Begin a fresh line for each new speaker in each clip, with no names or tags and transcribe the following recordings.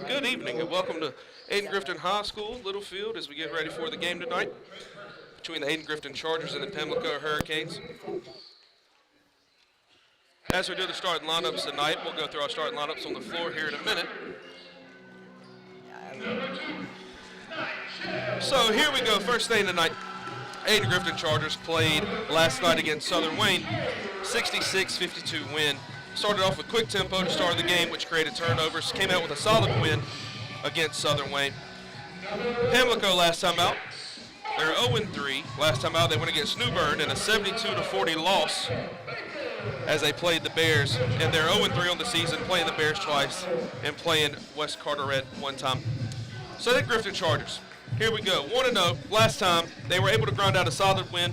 Good evening and welcome to Ayden-Grifton High School, Littlefield, as we get ready for the game tonight between the Ayden-Grifton Chargers and the Pamlico Hurricanes. As we do the starting lineups tonight, we'll go through our starting lineups on the floor here in a minute. So here we go, first thing tonight. Ayden-Grifton Chargers played last night against Southern Wayne, 66-52 win. Started off with quick tempo to start the game, which created turnovers. Came out with a solid win against Southern Wayne. Pamlico last time out, they're 0-3. Last time out, they went against New Bern in a 72-40 loss as they played the Bears. And they're 0-3 on the season, playing the Bears twice and playing West Carteret one time. So the Grifton Chargers, here we go, 1-0. Last time, they were able to grind out a solid win.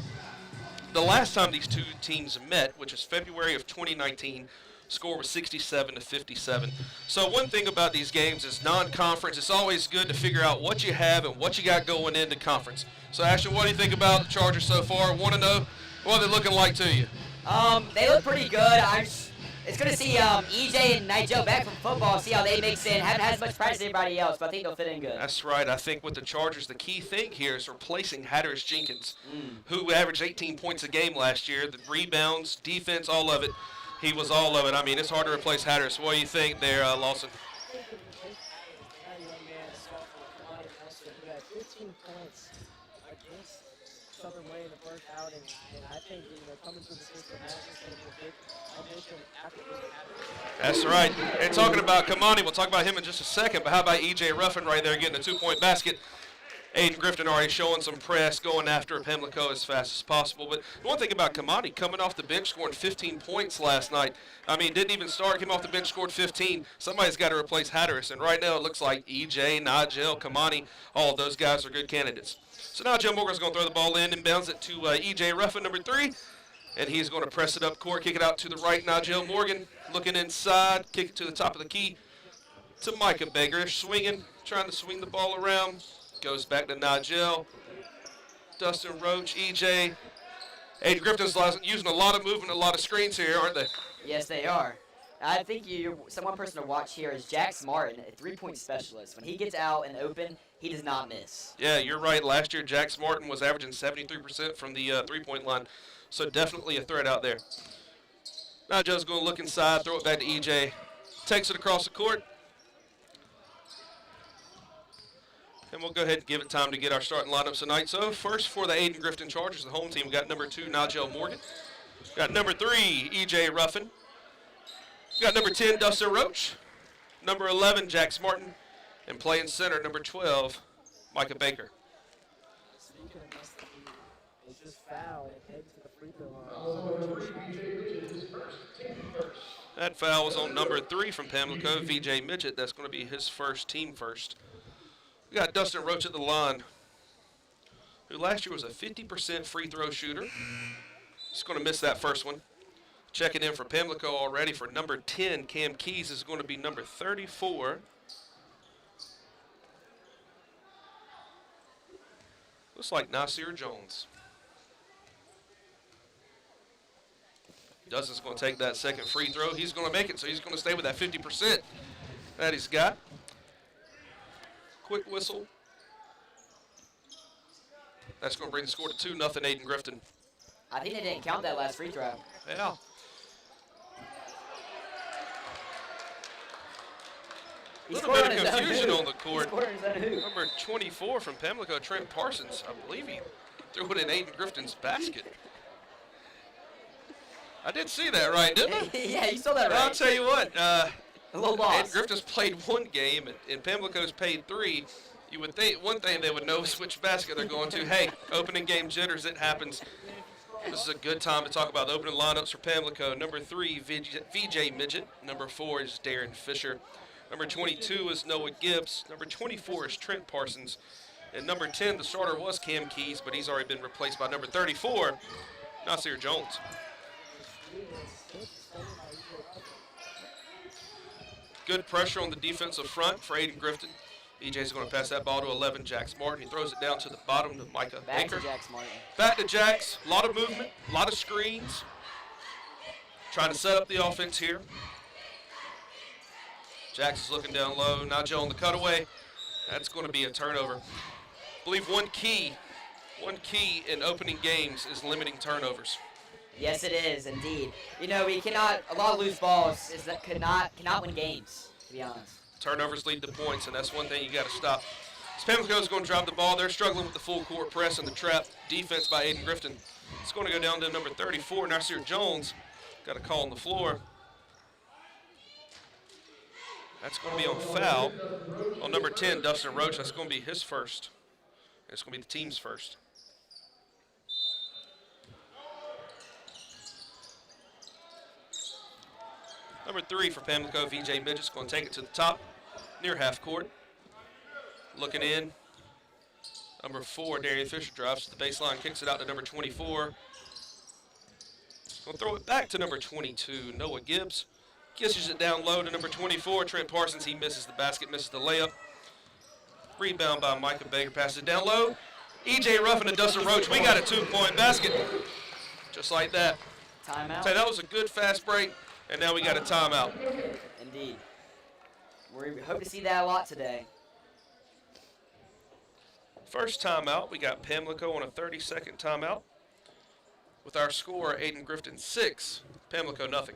The last time these two teams met, which was February of 2019, score was 67-57. So one thing about these games is non-conference. It's always good to figure out what you have and what you got going into conference. So Ashton, what do you think about the Chargers so far? 1-0. What are they looking like to you?
They look pretty good. It's good to see EJ and Nigel back from football, see how they mix in. Haven't had as much practice as everybody else, but I think they'll fit in good.
That's right. I think with the Chargers, the key thing here is replacing Hatteras Jenkins, who averaged 18 points a game last year. The rebounds, defense, all of it. He was all of it. I mean, it's hard to replace Hatteras. What do you think there, Lawson?
15 points against Southern Wayne in the first outing, and I think coming to the system, that's just going to be a big addition after this.
That's right. And talking about Kamani, we'll talk about him in just a second, but how about E.J. Ruffin right there getting a two-point basket? Ayden-Grifton already showing some press, going after Pamlico as fast as possible. But one thing about Kamani, coming off the bench, scoring 15 points last night. I mean, didn't even start, came off the bench, scored 15. Somebody's got to replace Hatteras. And right now it looks like E.J., Nigel, Kamani, all of those guys are good candidates. So now Joe Morgan's going to throw the ball in and bounce it to E.J. Ruffin, number 3. And he's going to press it up court, kick it out to the right. Nigel Morgan looking inside, kick it to the top of the key to Micah Baker, swinging, trying to swing the ball around. Goes back to Nigel, Dustin Roach, EJ. Ayden-Grifton's using a lot of movement, a lot of screens here, aren't they?
Yes, they are. I think one person to watch here is Jax Martin, a three-point specialist. When he gets out and open, he does not miss.
Yeah, you're right. Last year, Jax Martin was averaging 73% from the three-point line, so definitely a threat out there. Nigel's going to look inside, throw it back to EJ. Takes it across the court. And we'll go ahead and give it time to get our starting lineups tonight. So first for the Ayden-Grifton Chargers, the home team, we got number 2, Nigel Morgan. We got number 3, E.J. Ruffin. We got number 10, Dustin Roach. Number 11, Jax Martin. And playing center, number 12, Micah Baker.
Speaking of Mr. E, it's just foul and head to the free throw line.
That foul was on number 3 from Pamlico, VJ Midget. That's going to be his first, team first. We got Dustin Roach at the line, who last year was a 50% free throw shooter. He's going to miss that first one. Checking in for Pamlico already for number 10, Cam Keys is going to be number 34. Looks like Nasir Jones. Dustin's going to take that second free throw. He's going to make it, so he's going to stay with that 50% that he's got. Quick whistle. That's going to bring the score to 2-0 Ayden-Grifton.
I think they didn't count that last free throw.
Yeah. A little bit of confusion on the court. Number 24 from Pamlico, Trent Parsons. I believe he threw it in Ayden-Grifton's basket. I did see that right, didn't I?
Yeah, you saw that right.
I'll tell you what.
A little loss.
Ayden-Grifton's played 1 game, and Pamlico's played 3. You would think one thing they would know is which basket they're going to. Hey, opening game jitters, it happens. This is a good time to talk about the opening lineups for Pamlico. Number 3, VJ Midget. Number 4 is Darren Fisher. Number 22 is Noah Gibbs. Number 24 is Trent Parsons. And number 10, the starter was Cam Keys, but he's already been replaced by number 34, Nasir Jones. Good pressure on the defensive front for Ayden-Grifton. EJ's going to pass that ball to 11, Jax Martin. He throws it down to the bottom to Micah Baker.
Back to Jax Martin.
Back to Jax. A lot of movement, a lot of screens. Trying to set up the offense here. Jackson's looking down low. Nigel on the cutaway. That's going to be a turnover. I believe one key in opening games is limiting turnovers.
Yes, it is indeed. You know, we cannot. A lot of loose balls is that cannot win games. To be honest.
Turnovers lead to points, and that's one thing you got to stop. Pamlico is going to drop the ball. They're struggling with the full court press and the trap defense by Ayden-Grifton. It's going to go down to number 34, Nasir Jones. Got a call on the floor. That's going to be on foul on number 10, Dustin Roach. That's going to be his first. It's going to be the team's first. Number 3 for Pamlico, VJ Midget's going to take it to the top, near half court. Looking in. Number 4, Darian Fisher drives to the baseline, kicks it out to number 24. Going to throw it back to number 22, Noah Gibbs. Kisses it down low to number 24, Trent Parsons. He misses the basket, misses the layup. Rebound by Micah Baker, passes it down low. EJ Ruffin and Dustin Roach. We got a 2-point basket. Just like that.
Timeout.
So that was a good fast break, and now we got a timeout.
Indeed. We hope to see that a lot today.
First timeout, we got Pamlico on a 30-second timeout. With our score, Ayden-Grifton 6, Pamlico nothing.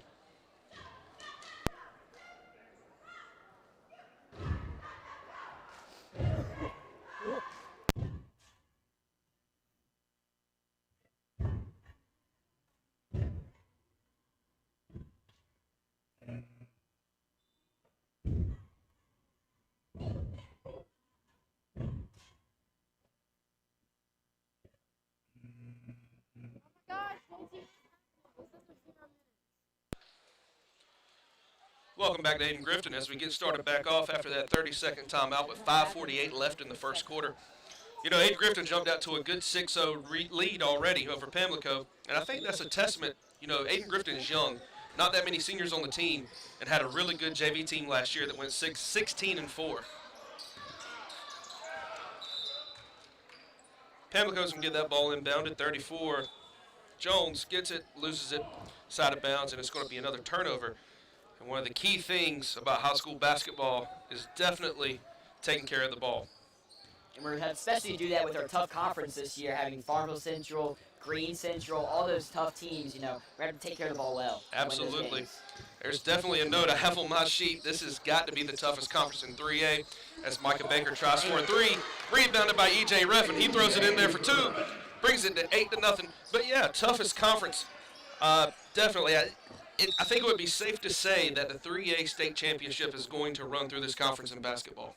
Welcome back to Ayden-Grifton as we get started back off after that 30-second timeout with 5:48 left in the first quarter. You know, Ayden-Grifton jumped out to a good 6-0 lead already over Pamlico, and I think that's a testament. You know, Ayden-Grifton is young, not that many seniors on the team, and had a really good JV team last year that went 16-4. Pamlico's going to get that ball inbounded, 34. Jones gets it, loses it, side of bounds, and it's going to be another turnover. And one of the key things about high school basketball is definitely taking care of the ball.
And we're going to especially do that with our tough conference this year, having Farmville Central, Green Central, all those tough teams. You know, we're going to take care of the ball well.
Absolutely. There's definitely a note I have on my sheet. This has got to be the toughest conference in 3A as Micah Baker tries for a 3. Rebounded by E.J. Ruffin. He throws it in there for 2. Brings it to 8-0. But, yeah, toughest conference. Definitely. I think it would be safe to say that the 3A state championship is going to run through this conference in basketball.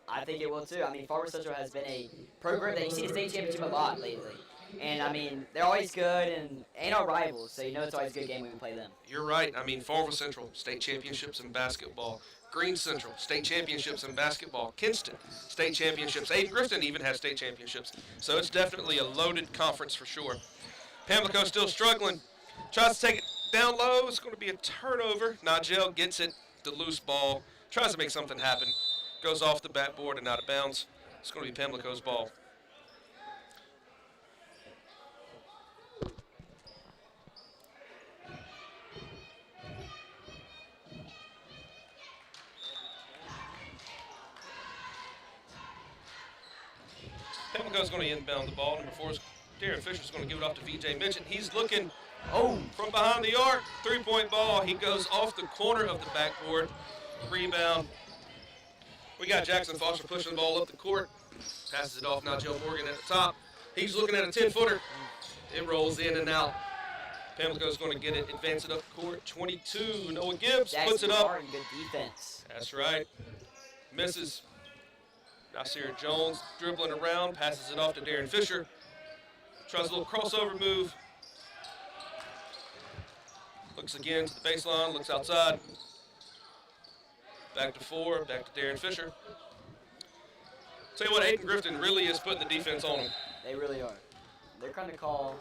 I think it will too. I mean, Farmville Central has been a program that you see the state championship a lot lately. And, I mean, they're always good and ain't our rivals, so you know it's always a good game when we play them.
You're right. I mean, Farmville Central, state championships in basketball. Green Central, state championships in basketball. Kinston, state championships. Ayden-Grifton even has state championships. So it's definitely a loaded conference for sure. Pamlico still struggling. Tries to take it down low. It's going to be a turnover. Nigel gets it, the loose ball. Tries to make something happen. Goes off the backboard and out of bounds. It's going to be Pamlico's ball. Pamlico's going to inbound the ball. Number 4 is Darren Fisher's going to give it off to VJ Midget. He's looking from behind the arc. 3-point ball. He goes off the corner of the backboard. Rebound. We got Jackson Foster pushing the ball up the court. Passes it off now. Joe Morgan at the top. He's looking at a 10-footer. It rolls in and out. Pamlico's going to get it, advance it up the court. 22. Noah Gibbs puts it up.
Good defense.
That's right. Misses. Nasir Jones dribbling around, passes it off to Darren Fisher. Tries a little crossover move. Looks again to the baseline, looks outside. Back to 4, back to Darren Fisher. Tell you what, Ayden-Grifton really is putting the defense on them.
They really are. They're going to call.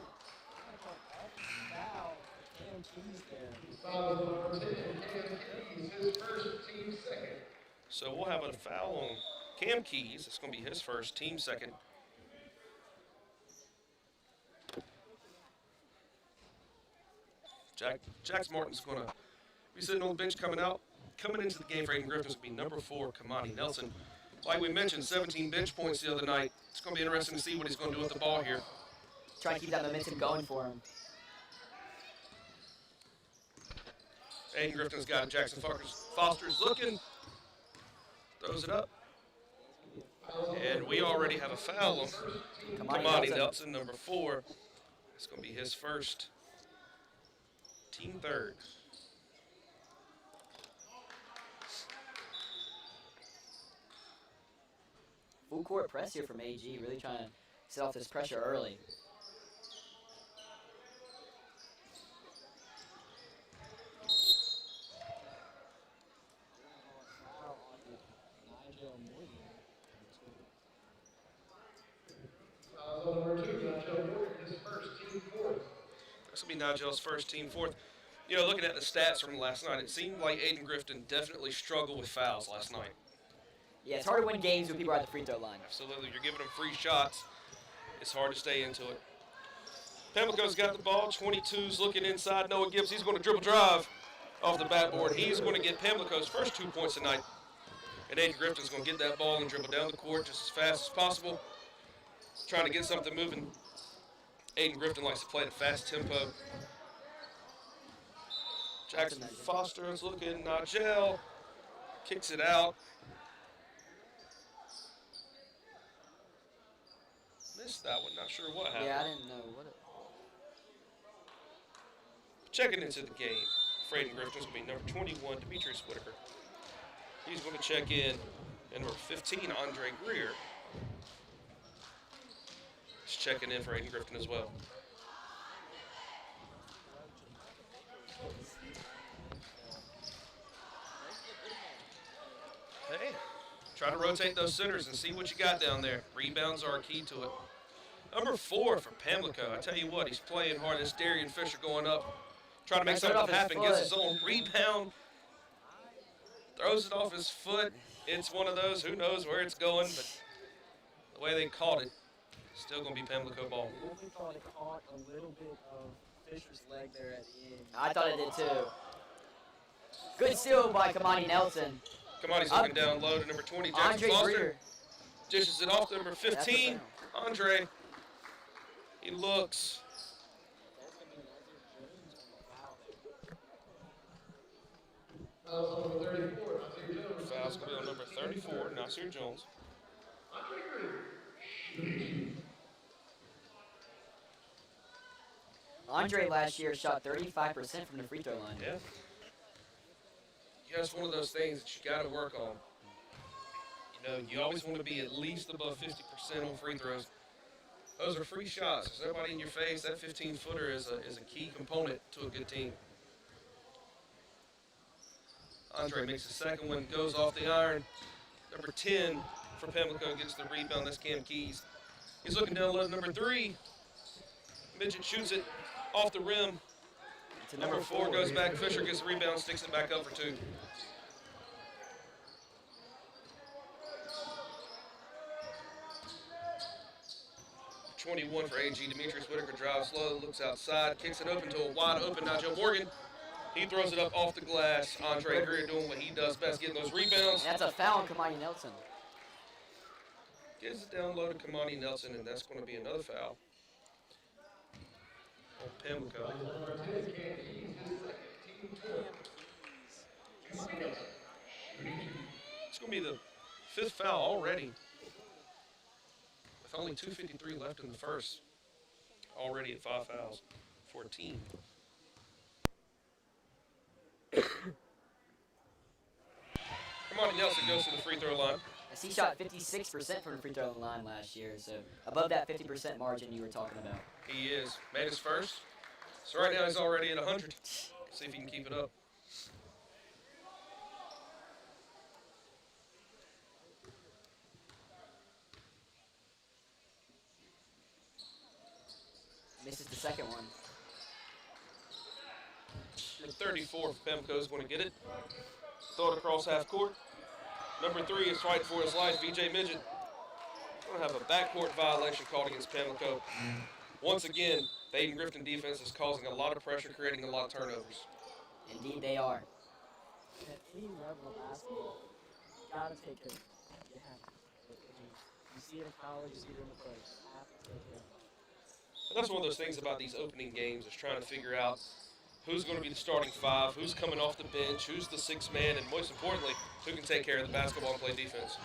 So we'll have a foul on Cam Keys. It's going to be his first, team second. Jax Martin's going to be sitting on the bench coming out. coming into the game for Ayden-Grifton is going to be number 4, Kamani Nelson. Like we mentioned, 17 bench points the other night. It's going to be interesting to see what he's going to do with the ball here.
Try to keep that momentum going for him.
Ayden-Grifton's got it. Jackson Foster's looking. Throws it up. And we already have a foul on Kamani Nelson, number 4. It's going to be his first, team third.
Full court press here from AG, really trying to set off this pressure early.
This will be Nigel's first, team fourth. You know, looking at the stats from last night, it seemed like Ayden-Grifton definitely struggled with fouls last night.
Yeah, it's hard to win games when people are at the free throw line.
Absolutely. You're giving them free shots. It's hard to stay into it. Pamlico's got the ball. 22's looking inside. Noah Gibbs, he's going to dribble drive off the backboard. He's going to get Pamlico's first 2 points tonight. And Ayden-Grifton's going to get that ball and dribble down the court just as fast as possible. Trying to get something moving. Ayden-Grifton likes to play at a fast tempo. Jackson Foster is looking. Nigel kicks it out. Missed that one. Not sure what happened.
Yeah, I didn't know what it...
Checking into the game for Ayden-Grifton's going to be number 21, Demetrius Whitaker. He's going to check in. And number 15, Andre Greer. He's checking in for Ayden-Grifton as well. Hey, try to rotate those centers and see what you got down there. Rebounds are a key to it. Number 4 for Pamlico. I tell you what, he's playing hard. This Darian Fisher going up. Trying to make something happen. Gets his own rebound. Throws it off his foot. It's one of those, who knows where it's going, but the way they caught it, still going to be Pamlico ball.
I really thought it caught a little bit of Fisher's leg there at the end.
I thought it did too. Good steal by Kamani Nelson.
Kamani's looking down low to number 20, Jackson
Andre
Foster.
Greer.
Dishes it off to number 15, Andre. He looks. Foul's going to be on number 34, Nasir Jones.
Andre last year shot 35% from the free throw line.
Yeah. Yeah, it's one of those things that you got to work on. You know, you always want to be at least above 50% on free throws. Those are free shots. There's nobody in your face. That 15-footer is a key component to a good team. Andre makes the second one, goes off the iron. Number 10 for Pamlico gets the rebound. That's Cam Keys. He's looking down low. Number 3, Midget shoots it off the rim. To number 4 goes back. Fisher gets the rebound, sticks it back up for 2. .21 for AG. Demetrius Whitaker drives low, looks outside, kicks it open to a wide open Nigel Morgan. He throws it up off the glass. Andre Greer doing what he does best, getting those rebounds.
And that's a foul on Kamani Nelson.
Gives it down low to Kamani Nelson, and that's going to be another foul on Pamlico. It's going to be the 5th foul already. With only 2:53 left in the first. Already at 5 fouls for a team. Kamani Nelson goes to the free throw line.
As he shot 56% from the free throw line last year, so above that 50% margin you were talking about.
He is. Made his first. So right now he's already at 100. See if he can keep it up.
Misses the second one.
Number 34 for Pamlico is going to get it. Throw it across half court. Number 3 is fighting for his life, VJ Midget. Going to have a backcourt violation called against Pamlico. Once again, the Ayden-Grifton defense is causing a lot of pressure, creating a lot of turnovers.
Indeed they are.
at any level of basketball, you gotta take care of it. You have to. I mean, you see it in college, you see it in the pros. You have to take care of it.
And that's one of those things about these opening games is trying to figure out who's going to be the starting five, who's coming off the bench, who's the sixth man, and most importantly, who can take care of the basketball and play defense.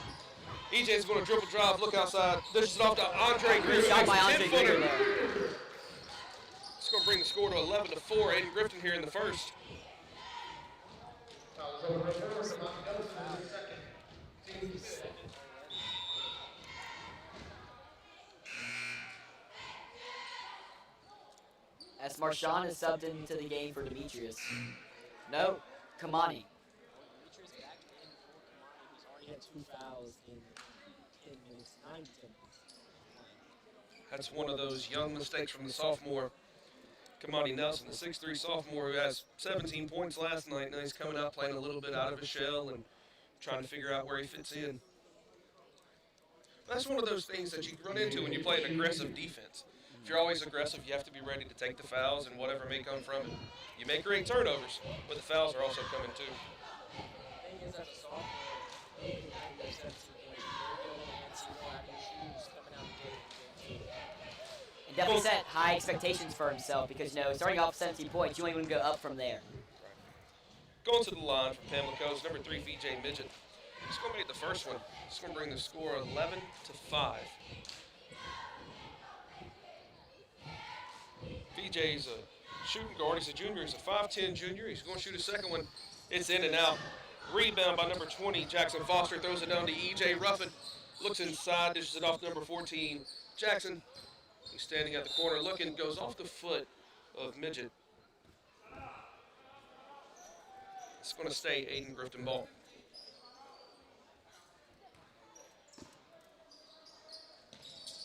EJ's going to dribble drive, look outside, dishes it off to Ayden-Grifton.
Shot by Andre
10-footer.
Grifton there.
It's going to bring the score to 11-4. Ayden-Grifton here in the first.
As Marshawn is subbed into the game for Demetrius. No, Kamani.
Demetrius back in for Kamani, who's already had 2 fouls in 10 minutes, 9 to 10 minutes.
That's one of those young mistakes from the sophomore, Kamani Nelson, the 6'3 sophomore who has 17 points last night. Now he's coming out playing a little bit out of his shell and trying to figure out where he fits in. That's one of those things that you run into when you play an aggressive defense. If you're always aggressive, you have to be ready to take the fouls and whatever may come from it. You make great turnovers, but the fouls are also coming too.
The thing is, as a sophomore, you can have those 17 points. You're going to hand some more out of your shoes coming out the gate.
And definitely set high expectations for himself because, starting off 17 points, you only want to go up from there.
Going to the line for Pamlico is number 3, VJ Midget. He's going to make the first one. He's going to bring the score 11-5. VJ's a shooting guard. He's a junior. He's a 5'10 junior. He's going to shoot a second one. It's in and out. Rebound by number 20, Jackson Foster. Throws it down to Ayden-Grifton. Looks inside, dishes it off to number 14, Jackson. He's standing at the corner looking, goes off the foot of Midget. It's going to stay Ayden-Grifton ball.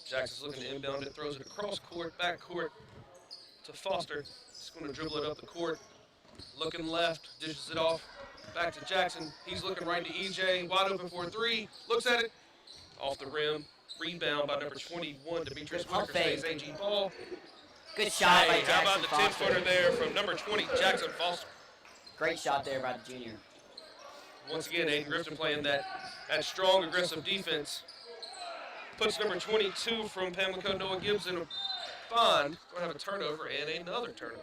Jackson's looking to inbound it, throws it across court, back court to Foster. He's going to dribble it up the court. Looking left, dishes it off, back to Jackson. He's looking right to EJ, wide open for a 3. Looks at it, off the rim. Rebound by number 21, Demetrius Parker stays AG ball.
Good shot by
Hey,
Jackson
how about the
Foster.
10-footer there from number 20, Jackson Foster.
Great shot there by the junior.
Once again, Ayden-Grifton playing that strong, aggressive defense. Puts number 22 from Pamlico, Noah Gibbs, in a bind. Going to have a turnover and another turnover.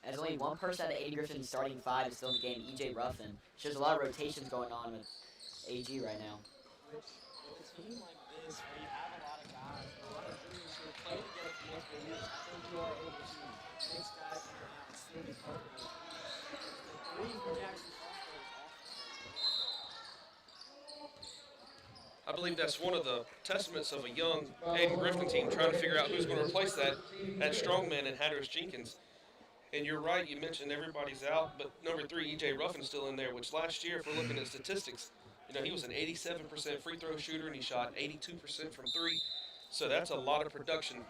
As only one person out of Ayden-Grifton's starting 5 is still in the game, EJ Ruffin. Shows a lot of rotations going on with AG right now.
With a team like this, where you have a lot of guys, a lot of juniors who have played together for multiple years, I think you are able to mix guys in and out and still be comfortable. The 3 from Jackson Foster is awesome.
I believe that's one of the testaments of a young Ayden-Grifton team trying to figure out who's going to replace that strongman in Hatteras Jenkins. And you're right, you mentioned everybody's out, but number 3, EJ Ruffin's still in there, which last year, if we're looking at statistics, he was an 87% free throw shooter, and he shot 82% from 3. So that's a lot of production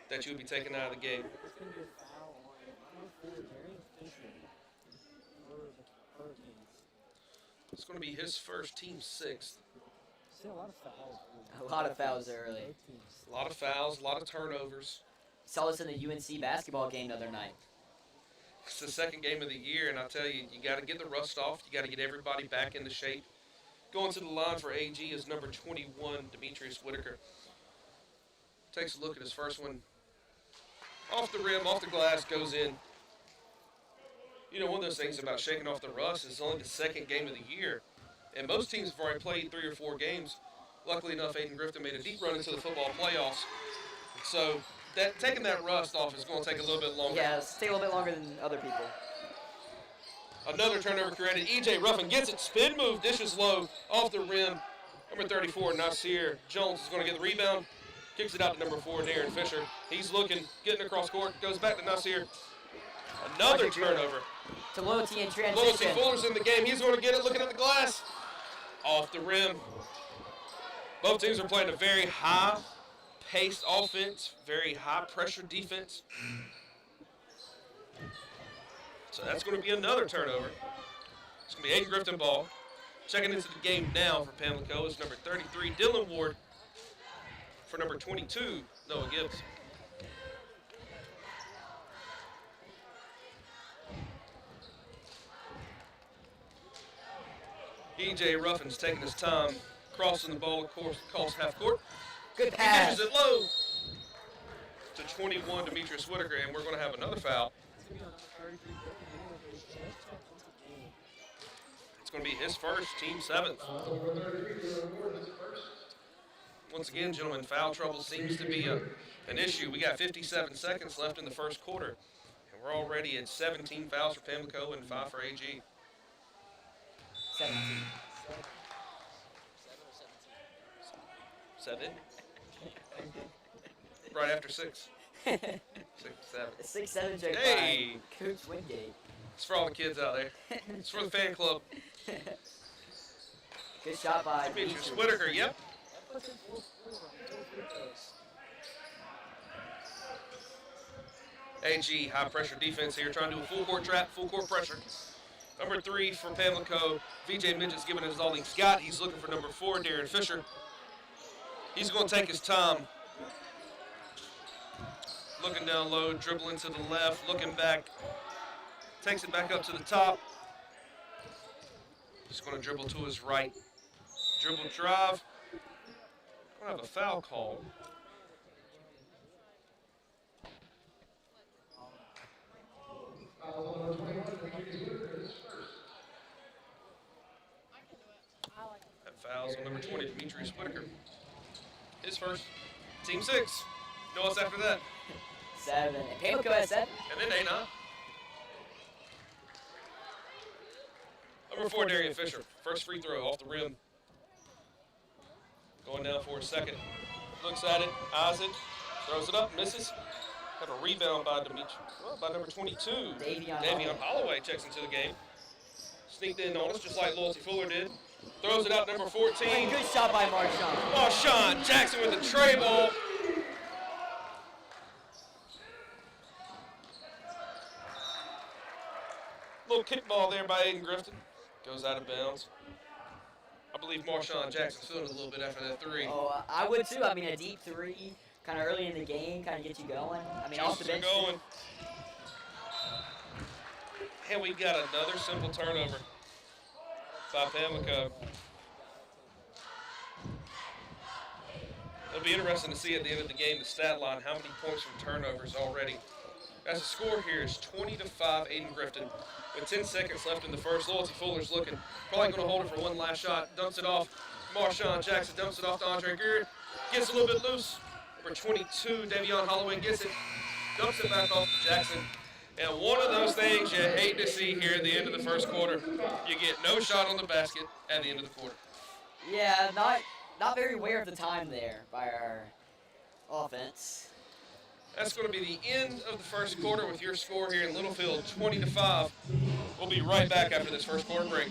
that you would be taking out of the game.
There's going to be a foul on number 4, Darian Fisher, for the Hurricanes.
It's going to be his first, team 6th.
See a lot of fouls.
A lot of fouls early.
Both teams.
A lot of fouls, a lot of turnovers.
Saw this in the UNC basketball game the other night.
It's the second game of the year, and I tell you, you got to get the rust off. You got to get everybody back into shape. Going to the line for AG is number 21, Demetrius Whitaker. Takes a look at his first one. Off the rim, off the glass, goes in. One of those things about shaking off the rust is only the second game of the year. And most teams have already played 3 or 4 games. Luckily enough, Ayden-Grifton made a deep run into the football playoffs. So taking that rust off is going to take a little bit longer.
Yeah, it's take a little bit longer than other people.
Another turnover created. EJ Ruffin gets it. Spin move. Dishes low. Off the rim. Number 34, Nasir Jones is going to get the rebound. Kicks it out to number 4, Darren Fisher. He's looking. Getting across court. Goes back to Nasir. Another turnover.
To Loyalty in transition.
Loyalty Fuller's in the game. He's going to get it. Looking at the glass. Off the rim. Both teams are playing a very high-paced offense. Very high-pressure defense. So that's going to be another turnover. It's going to be Ayden-Grifton ball. Checking into the game now for Pamlico is number 33, Dylan Ward. for number 22, Noah Gibbs. E.J. Ruffin's taking his time, crossing the ball across half court.
Good
He
pass.
dishes it low to 21, Demetrius Whitaker, and we're going to have another foul. It's going to be his first, team 7th. Once again, gentlemen, foul trouble seems to be an issue. We got 57 seconds left in the first quarter, and we're already at 17 fouls for Pamlico and 5 for AG.
17.
7? Right after 6. 6, 7.
6-7 Jake
Hey!
by Coach Wingate.
It's for all the kids out there. It's for the fan club.
Good shot by
Demetrius
Dietrich.
Whitaker, yep. AG, high pressure defense here, trying to do a full court trap, full court pressure. Number 3 for Pamlico, VJ Midget's giving us all he's got. He's looking for number 4, Darren Fisher. He's going to take his time. Looking down low, dribbling to the left, looking back. Takes it back up to the top. He's going to dribble to his right. Dribble drive. Going to have a foul called. That foul's on number 20, Demetrius Whitaker. His first, team 6. No what's after that.
7. And Pamlico has 7.
And then 8, huh? Number 4, Darian Fisher. First free throw off the rim. Going down for a second. Looks at it, eyes it, throws it up, misses. Have a rebound by by number 22. Davion Holloway checks into the game. Sneaked in on us just like Loyalty Fuller did. Throws it out number 14.
And good shot by Marshawn.
Marshawn Jackson with the tray ball. Little kickball there by Ayden-Grifton. Goes out of bounds. I believe Marshawn Jackson's feeling a little bit after that 3.
Oh, I would too. I mean, a deep 3, kind of early in the game, kind of gets you going. I mean, off the bench.
Going. And we got another simple turnover by Pamlico. It'll be interesting to see at the end of the game the stat line, how many points from turnovers already. As the score here is 20-5 Ayden-Grifton. With 10 seconds left in the first, Loyalty Fuller's looking. Probably going to hold it for one last shot. Dumps it off. Marshawn Jackson dumps it off to Andre Garrett. Gets a little bit loose. Number 22, Davion Holloway gets it. Dumps it back off to Jackson. And one of those things you hate to see here at the end of the first quarter. You get no shot on the basket at the end of the quarter.
Yeah, not very aware of the time there by our offense.
That's going to be the end of the first quarter with your score here in Littlefield, 20-5. We'll be right back after this first quarter break.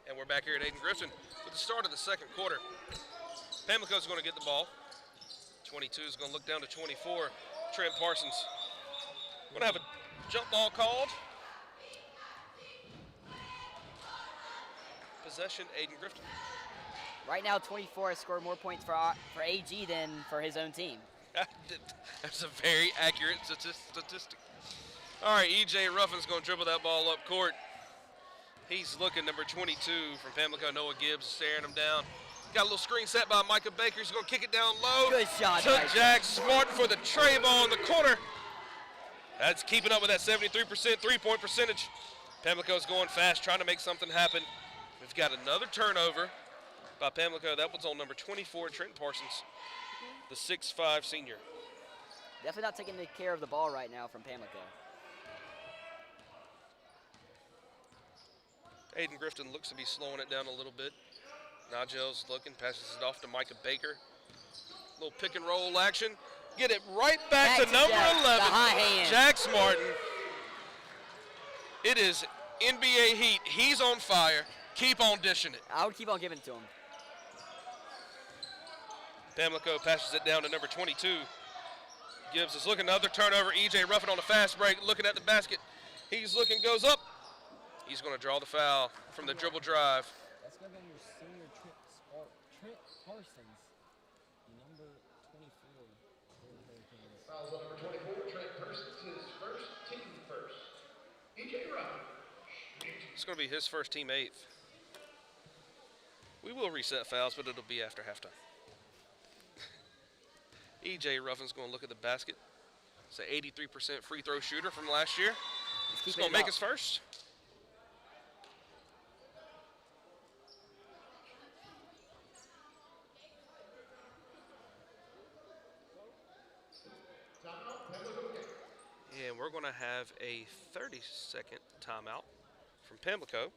And we're back here at Ayden-Grifton with the start of the second quarter. Pamlico's going to get the ball. 22 is going to look down to 24. Trent Parsons. Going to have a jump ball called. Possession, Ayden-Grifton.
Right now, 24 has scored more points for AG than for his own team.
That's a very accurate statistic. All right, E.J. Ruffin's going to dribble that ball up court. He's looking, number 22 from Pamlico, Noah Gibbs, staring him down. Got a little screen set by Micah Baker. He's going to kick it down low.
Good shot,
to
Baker.
Jack Smart for the tray ball in the corner. That's keeping up with that 73% three-point percentage. Pamlico's going fast, trying to make something happen. We've got another turnover by Pamlico. That one's on number 24, Trenton Parsons, the 6'5" senior.
Definitely not taking care of the ball right now from Pamlico.
Ayden-Grifton looks to be slowing it down a little bit. Nigel's looking, passes it off to Micah Baker. Little pick and roll action. Get it right back to number
Jack,
11,
the high hand.
Jax Martin. It is NBA heat. He's on fire. Keep on dishing it.
I would keep on giving it to him.
Pamlico passes it down to number 22. Gibbs is looking, another turnover. EJ Ruffin on the fast break, looking at the basket. He's looking, goes up. He's going to draw the foul from the dribble drive.
That's going to be your senior Trent Parsons, number 24.
Fouls on number 24, Trent Parsons, his first, team first. EJ Ruffin.
It's going to be his first, team 8th. We will reset fouls, but it'll be after halftime. EJ Ruffin's going to look at the basket. It's an 83% free throw shooter from last year. He's going to make his first. And we're going to have a 30-second timeout from Pamlico.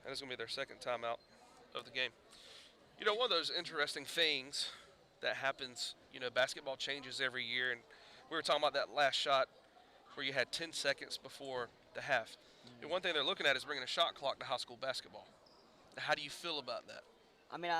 That is going to be their second timeout of the game. You know, one of those interesting things that happens, you know, basketball changes every year, and we were talking about that last shot where you had 10 seconds before the half. And one thing they're looking at is bringing a shot clock to high school basketball. How do you feel about that?
I mean,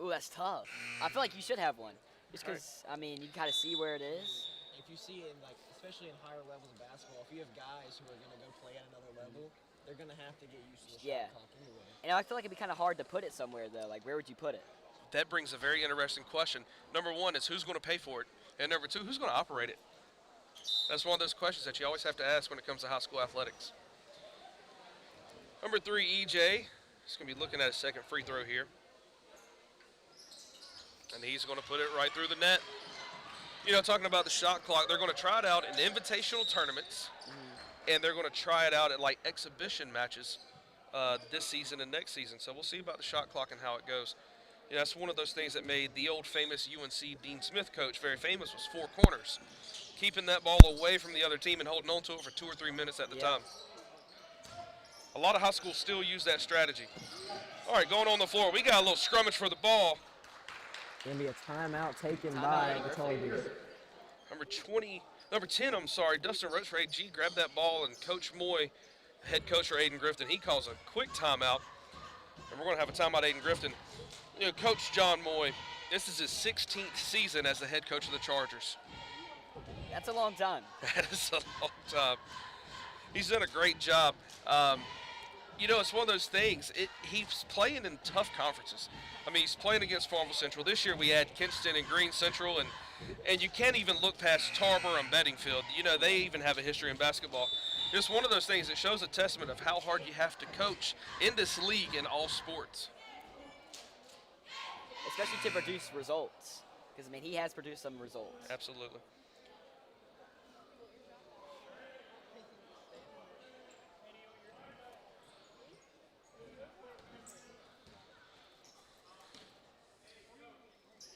ooh, that's tough. I feel like you should have one. Just because, I mean, you kind of see where it is.
If you see it, like, especially in higher levels of basketball, if you have guys who are going to go play at another level, they're going to have to get used to the shot clock anyway.
And I feel like it'd be kind of hard to put it somewhere, though. Like, where would you put it?
That brings a very interesting question. Number one is who's going to pay for it? And number two, who's going to operate it? That's one of those questions that you always have to ask when it comes to high school athletics. Number 3, EJ. He's going to be looking at his second free throw here. And he's going to put it right through the net. You know, talking about the shot clock, they're going to try it out in invitational tournaments, and they're going to try it out at, like, exhibition matches this season and next season. So we'll see about the shot clock and how it goes. You know, that's one of those things that made the old famous UNC Dean Smith coach very famous was 4 corners. Keeping that ball away from the other team and holding on to it for 2 or 3 minutes at the time. A lot of high schools still use that strategy. All right, going on the floor. We got a little scrummage for the ball.
Going to be a timeout taken by the Tigers.
Number 10, Dustin Roach for AG grabbed that ball, and Coach Moy, head coach for Ayden-Grifton, he calls a quick timeout. And we're going to have a timeout, Ayden-Grifton. You know, Coach John Moy, this is his 16th season as the head coach of the Chargers.
That's a long time.
That is a long time. He's done a great job. You know, it's one of those things. He's playing in tough conferences. I mean, he's playing against Farmville Central. This year we had Kinston and Green Central, and you can't even look past Tarboro and Beddingfield. You know, they even have a history in basketball. It's one of those things that shows a testament of how hard you have to coach in this league in all sports.
Especially to produce results. Because, I mean, he has produced some results.
Absolutely.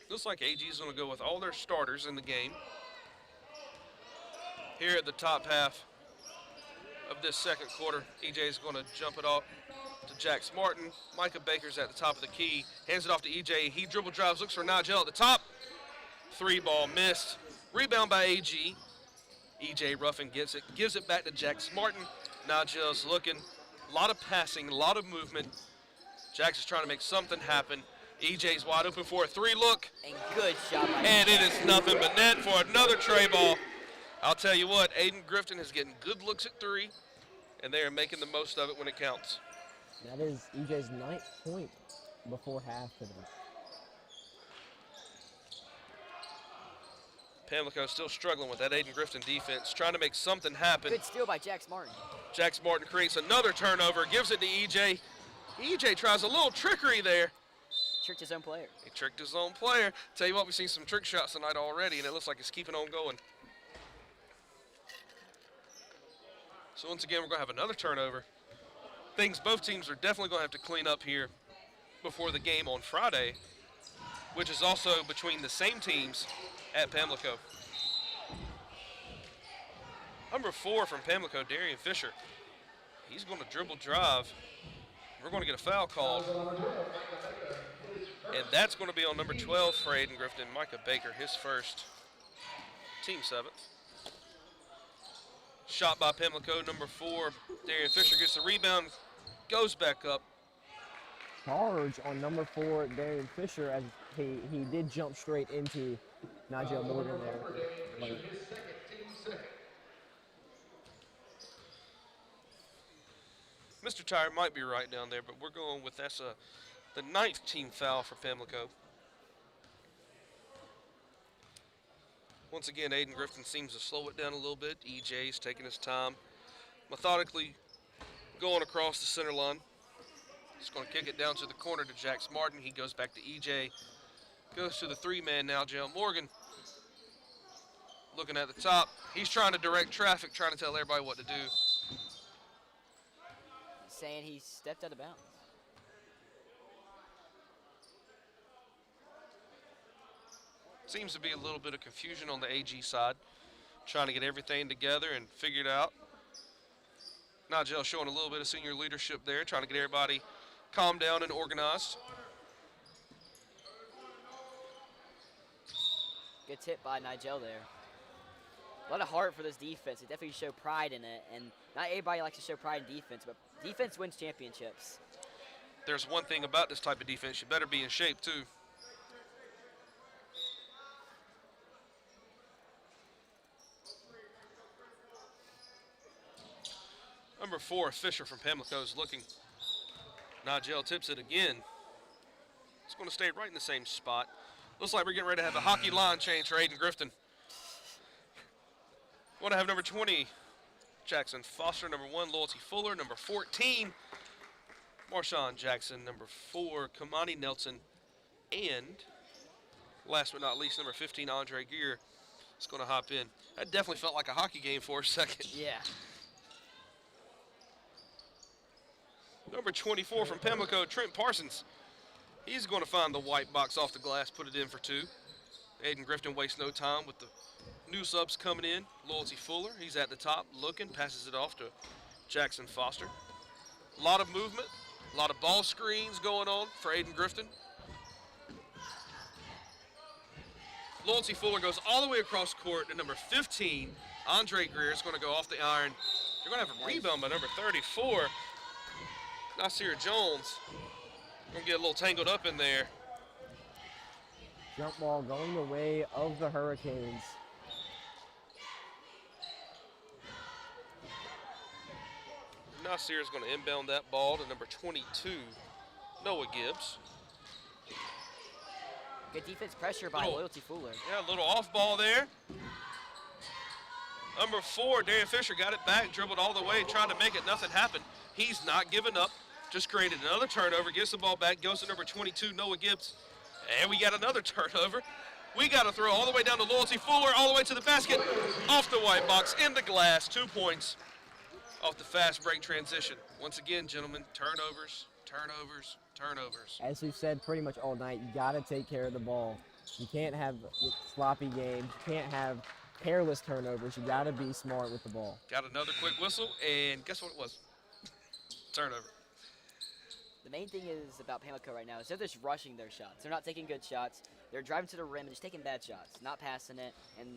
Looks like AG is going to go with all their starters in the game. Here at the top half of this second quarter, EJ is going to jump it off to Jax Martin. Micah Baker's at the top of the key. Hands it off to EJ. He dribble drives, looks for Nigel at the top. 3 ball missed. Rebound by AG. EJ Ruffin gets it, gives it back to Jax Martin. Nigel's looking. A lot of passing, a lot of movement. Jax is trying to make something happen. EJ's wide open for a 3 look.
And good shot by
And it is nothing but net for another tray ball. I'll tell you what, Ayden-Grifton is getting good looks at 3, and they are making the most of it when it counts.
That is EJ's 9th point before half for them.
Pamlico still struggling with that Ayden-Grifton defense, trying to make something happen.
Good steal by Jax Martin.
Jax Martin creates another turnover, gives it to EJ. EJ tries a little trickery there.
Tricked his own player.
He tricked his own player. Tell you what, we've seen some trick shots tonight already, and it looks like it's keeping on going. So once again, we're going to have another turnover. Things both teams are definitely going to have to clean up here before the game on Friday, which is also between the same teams at Pamlico. Number 4 from Pamlico, Darian Fisher. He's going to dribble drive. We're going to get a foul called. And that's going to be on number 12 for Ayden-Grifton, Micah Baker, his first, team 7th. Shot by Pamlico, number 4. Darian Fisher gets the rebound, goes back up.
Charge on number 4, Darian Fisher, as he did jump straight into Nigel Morgan there. Late.
Mr. Tyre might be right down there, but we're going with that's the 9th team foul for Pamlico. Once again, Ayden-Grifton seems to slow it down a little bit. EJ's taking his time, methodically going across the center line. He's going to kick it down to the corner to Jax Martin. He goes back to EJ. Goes to the 3-man now, Jalen Morgan. Looking at the top. He's trying to direct traffic, trying to tell everybody what to do.
Saying he stepped out of bounds.
Seems to be a little bit of confusion on the AG side, trying to get everything together and figure it out. Nigel showing a little bit of senior leadership there, trying to get everybody calmed down and organized.
Good tip by Nigel there. A lot of heart for this defense. They definitely show pride in it, and not everybody likes to show pride in defense, but defense wins championships.
There's one thing about this type of defense, you better be in shape too. Number 4, Fisher from Pamlico is looking. Nigel tips it again. It's going to stay right in the same spot. Looks like we're getting ready to have a hockey line change for Ayden-Grifton. Want to have number 20, Jackson Foster, number 1, Loyalty Fuller, number 14, Marshawn Jackson, number 4, Kamani Nelson, and last but not least, number 15, Andre Gear is going to hop in. That definitely felt like a hockey game for a second.
Yeah.
Number 24 from Pamlico, Trent Parsons. He's going to find the white box off the glass, put it in for 2. Ayden-Grifton wastes no time with the new subs coming in. Loyalty Fuller, he's at the top looking, passes it off to Jackson Foster. A lot of movement, a lot of ball screens going on for Ayden-Grifton. Loyalty Fuller goes all the way across court to number 15. Andre Greer is going to go off the iron. You're going to have a rebound by number 34. Nasir Jones. Going to get a little tangled up in there.
Jump ball going the way of the Hurricanes.
Nasir is going to inbound that ball to number 22, Noah Gibbs.
Good defense pressure by Loyalty Fuller.
Yeah, a little off ball there. Number 4, Darian Fisher got it back, dribbled all the way, trying to make it, nothing happened. He's not giving up, just created another turnover, gets the ball back, goes to number 22, Noah Gibbs. And we got another turnover. We got to throw all the way down to Loyalty Fuller, all the way to the basket, off the white box, in the glass, 2 points off the fast break transition. Once again, gentlemen, turnovers, turnovers, turnovers.
As we've said pretty much all night, you got to take care of the ball. You can't have sloppy games. You can't have careless turnovers. You got to be smart with the ball.
Got another quick whistle, and guess what it was? Turnover.
The main thing is about Pamlico right now is they're just rushing their shots. They're not taking good shots. They're driving to the rim and just taking bad shots, not passing it. And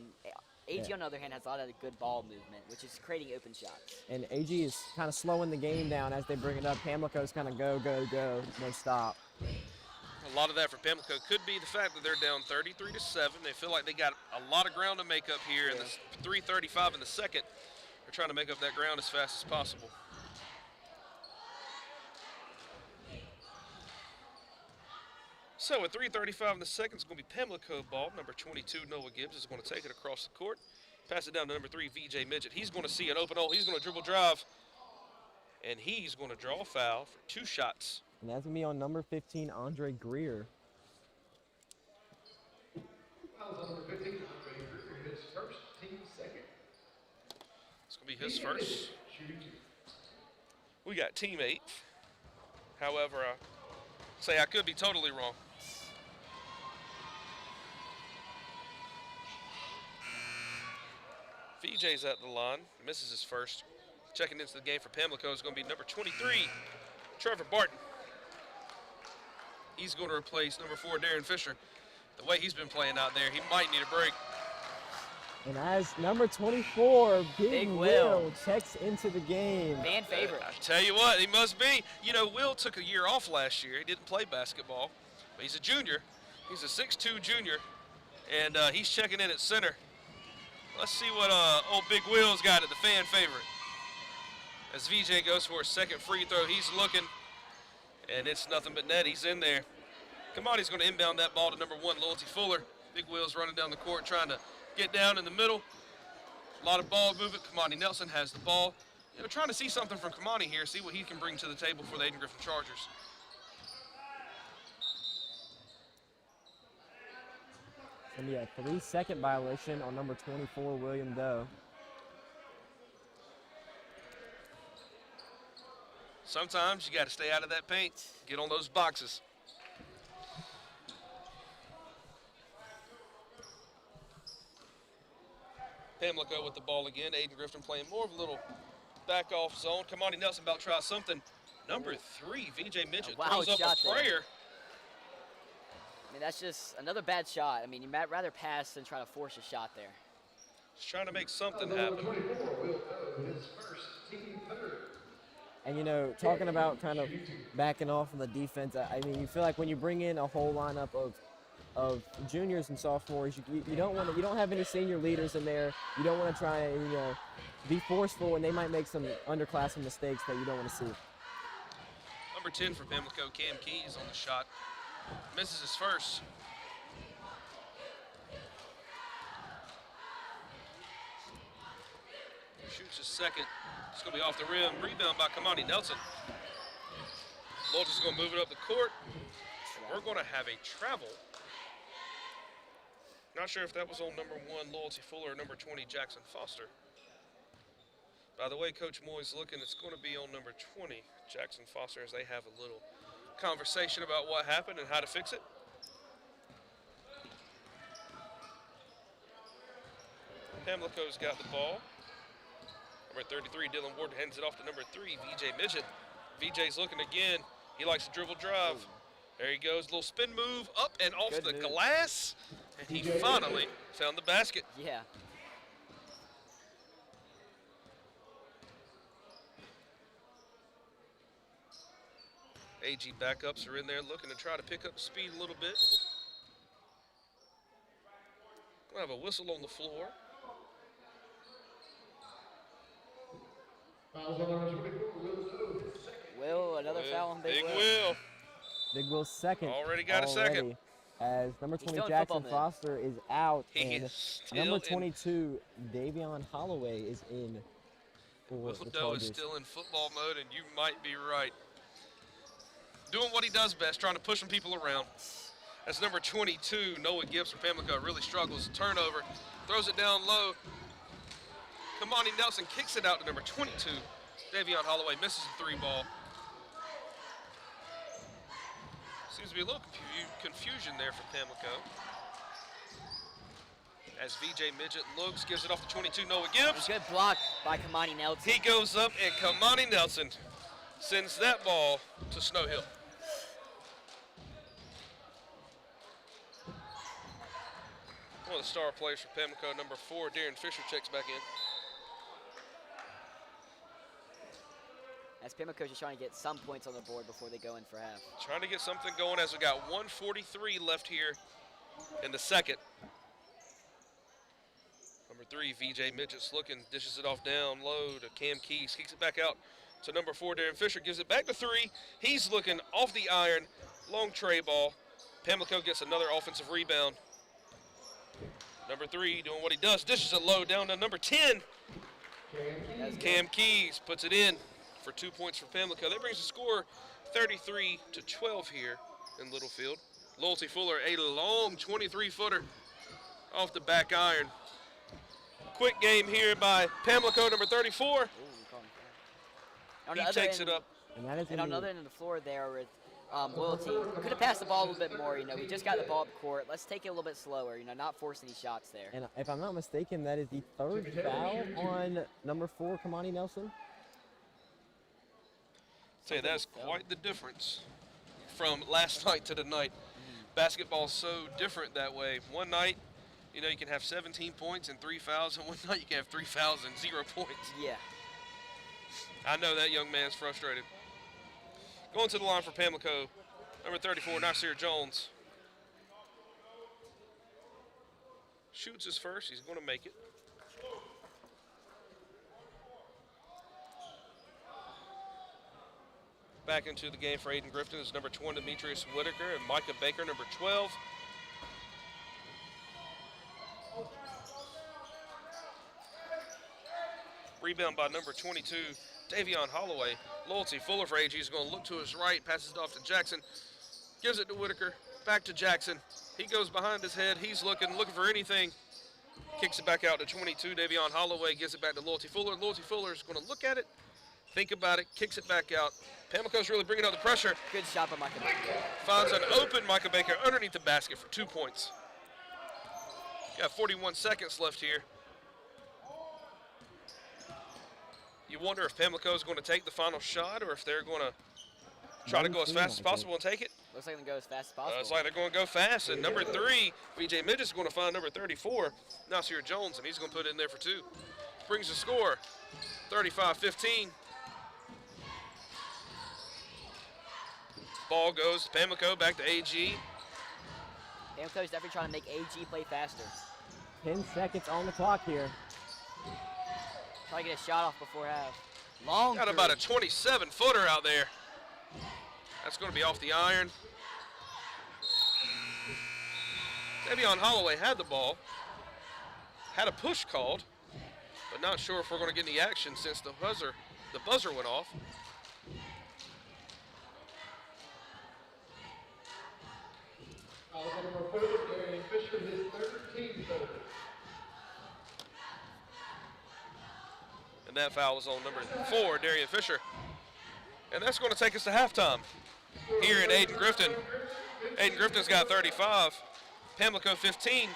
AG, on the other hand, has a lot of good ball movement, which is creating open shots. And
AG is kind of slowing the game down as they bring it up. Pamlico's kind of go, go, go, no stop.
A lot of that for Pamlico could be the fact that they're down 33-7. They feel like they got a lot of ground to make up here in the 3:35 in the second. They're trying to make up that ground as fast as possible. So at 3:35 in the second, it's going to be Pamlico ball. Number 22, Noah Gibbs, is going to take it across the court. Pass it down to number 3, VJ Midget. He's going to see an open hole. He's going to dribble drive. and he's going to draw a foul for 2 shots.
And that's going to be on number 15, Andre Greer.
Fouls on number 15, Andre Greer, his first, team second.
It's going to be his first.
Shooting 2.
We got team 8th. However, I could be totally wrong. VJ's at the line, misses his first. Checking into the game for Pamlico is going to be number 23, Trevor Barton. He's going to replace number 4, Darren Fisher. The way he's been playing out there, he might need a break.
And as number 24, Big
Big
Will
Will
checks into the game.
Fan favorite.
I tell you what, he must be. You know, Will took a year off last year. He didn't play basketball, but he's a junior. He's a 6'2" junior, and he's checking in at center. Let's see what old Big Will's got at the fan favorite. As VJ goes for his second free throw, he's looking, and it's nothing but net. He's in there. Kamani's going to inbound that ball to number 1, Loyalty Fuller. Big Will's running down the court trying to get down in the middle. A lot of ball movement. Kamani Nelson has the ball. You know, trying to see something from Kamani here, see what he can bring to the table for the Ayden-Grifton Chargers.
It's going to be a 3-second violation on number 24, William Doe.
Sometimes you got to stay out of that paint, get on those boxes. Pamlico with the ball again. Ayden-Grifton playing more of a little back off zone. Kamani Nelson about to try something. Number 3, VJ Midget
Wow,
throws up
shot
a
there.
prayer.
I mean, that's just another bad shot. I mean, you might rather pass than try to force a shot there.
Just trying to make something
Number
happen.
24, Will Doe, his first, team third.
And, you know, talking about kind of backing off on the defense, I mean, you feel like when you bring in a whole lineup of juniors and sophomores, you don't have any senior leaders in there. You don't want to try and, you know, be forceful, and they might make some underclassmen mistakes that you don't want to see.
Number 10 for Pamlico, Cam Keys on the shot. Misses his first. Shoots his second. It's going to be off the rim. Rebound by Kamani Nelson. Lodge is going to move it up the court. We're going to have a travel. Not sure if that was on number 1, Loyalty Fuller, or number 20, Jackson Foster. By the way, Coach Moy's looking, it's going to be on number 20, Jackson Foster, as they have a little conversation about what happened and how to fix it. Pamlico's got the ball. Number 33, Dylan Ward, hands it off to number 3, VJ Midget. VJ's looking again. He likes to dribble drive. There he goes, little spin move, up and off
Good
the
move.
glass. And he finally found the basket.
Yeah.
AG backups are in there looking to try to pick up speed a little bit. We'll have a whistle on the floor.
Fouls on number 24, Will Doe, his second.
Will, another foul on Big Will.
Will.
Big Will's second.
Already got a second.
As number
He's
20,
still in
Jackson
football, man.
Foster is out.
He
and
is still
number
in.
22, Davion Holloway, is in for
Will
the
Doe is
Chargers.
still in football mode, and you might be right. Doing what he does best, trying to push some people around. That's number 22, Noah Gibbs from Pamlico. Really struggles. Turnover. Throws it down low. Kamani Nelson kicks it out to number 22. Davion Holloway misses the 3 ball. Seems to be a little confusion there for Pamlico. As VJ Midget looks, gives it off to 22, Noah Gibbs.
Good block by Kamani Nelson.
He goes up, and Kamani Nelson sends that ball to Snow Hill. One of the star players for Pamlico, number 4, Darren Fisher, checks back in.
As Pamlico is trying to get some points on the board before they go in for half.
Trying to get something going as we got 1:43 left here in the second. Number 3, VJ Midget's looking, dishes it off down low to Cam Keys, kicks it back out to number 4, Darren Fisher, gives it back to 3. He's looking off the iron, long tray ball. Pamlico gets another offensive rebound. Number 3 doing what he does, dishes it low down to number 10. Cam Keys puts it in. for 2 points for Pamlico. That brings the score 33-12 here in Littlefield. Loyalty Fuller, a long 23-footer off the back iron. Quick game here by Pamlico, number 34.
Ooh, we call him foul. On the
He
other
takes
end-
it up.
And that is
And on the other end of the floor there with Loyalty, could have passed the ball a little bit more. We just got the ball up court. Let's take it a little bit slower. Not force any shots there.
And if I'm not mistaken, that is the third foul on number 4, Kamani Nelson.
Tell you, that's quite the difference from last night to tonight. Basketball's so different that way. One night, you can have 17 points and 3 fouls, and one night you can have 3 fouls and 0 points.
Yeah.
I know that young man's frustrated. Going to the line for Pamlico, number 34, Nasir Jones. Shoots his first. He's going to make it. Back into the game for Ayden-Grifton is number 20, Demetrius Whitaker, and Micah Baker, number 12. Rebound by number 22, Davion Holloway. Loyalty Fuller for AG is going to look to his right, passes it off to Jackson, gives it to Whitaker, back to Jackson. He goes behind his head. He's looking for anything. Kicks it back out to 22. Davion Holloway gives it back to Loyalty Fuller. Loyalty Fuller is going to look at it, think about it, kicks it back out. Pamlico's really bringing out the pressure.
Good shot by Micah Baker.
Finds an open Micah Baker underneath the basket for 2 points. Got 41 seconds left here. You wonder if Pamlico is going to take the final shot or if they're going to try to go as fast as possible and take it.
Looks like they can go as fast as possible.
It's like they're going to go fast. And number 3, VJ Midget is going to find number 34, Nasir Jones, and he's going to put it in there for 2. Brings the score, 35-15. Ball goes to Pamlico, back to AG.
Pamlico's definitely trying to make AG play faster.
10 seconds on the clock here.
Try to get a shot off before half. Long
Got about a 27-footer out there. That's going to be off the iron. Davion Holloway had the ball. Had a push called, but not sure if we're going to get any action since the buzzer went off.
Foul on number 4, Darian Fisher, his third team third.
And that foul was on number 4, Darian Fisher. And that's going to take us to halftime here in Ayden-Grifton. Ayden-Grifton's got 35, Pamlico 15.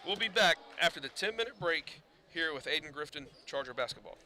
We'll be back after the 10-minute break here with Ayden-Grifton Charger basketball.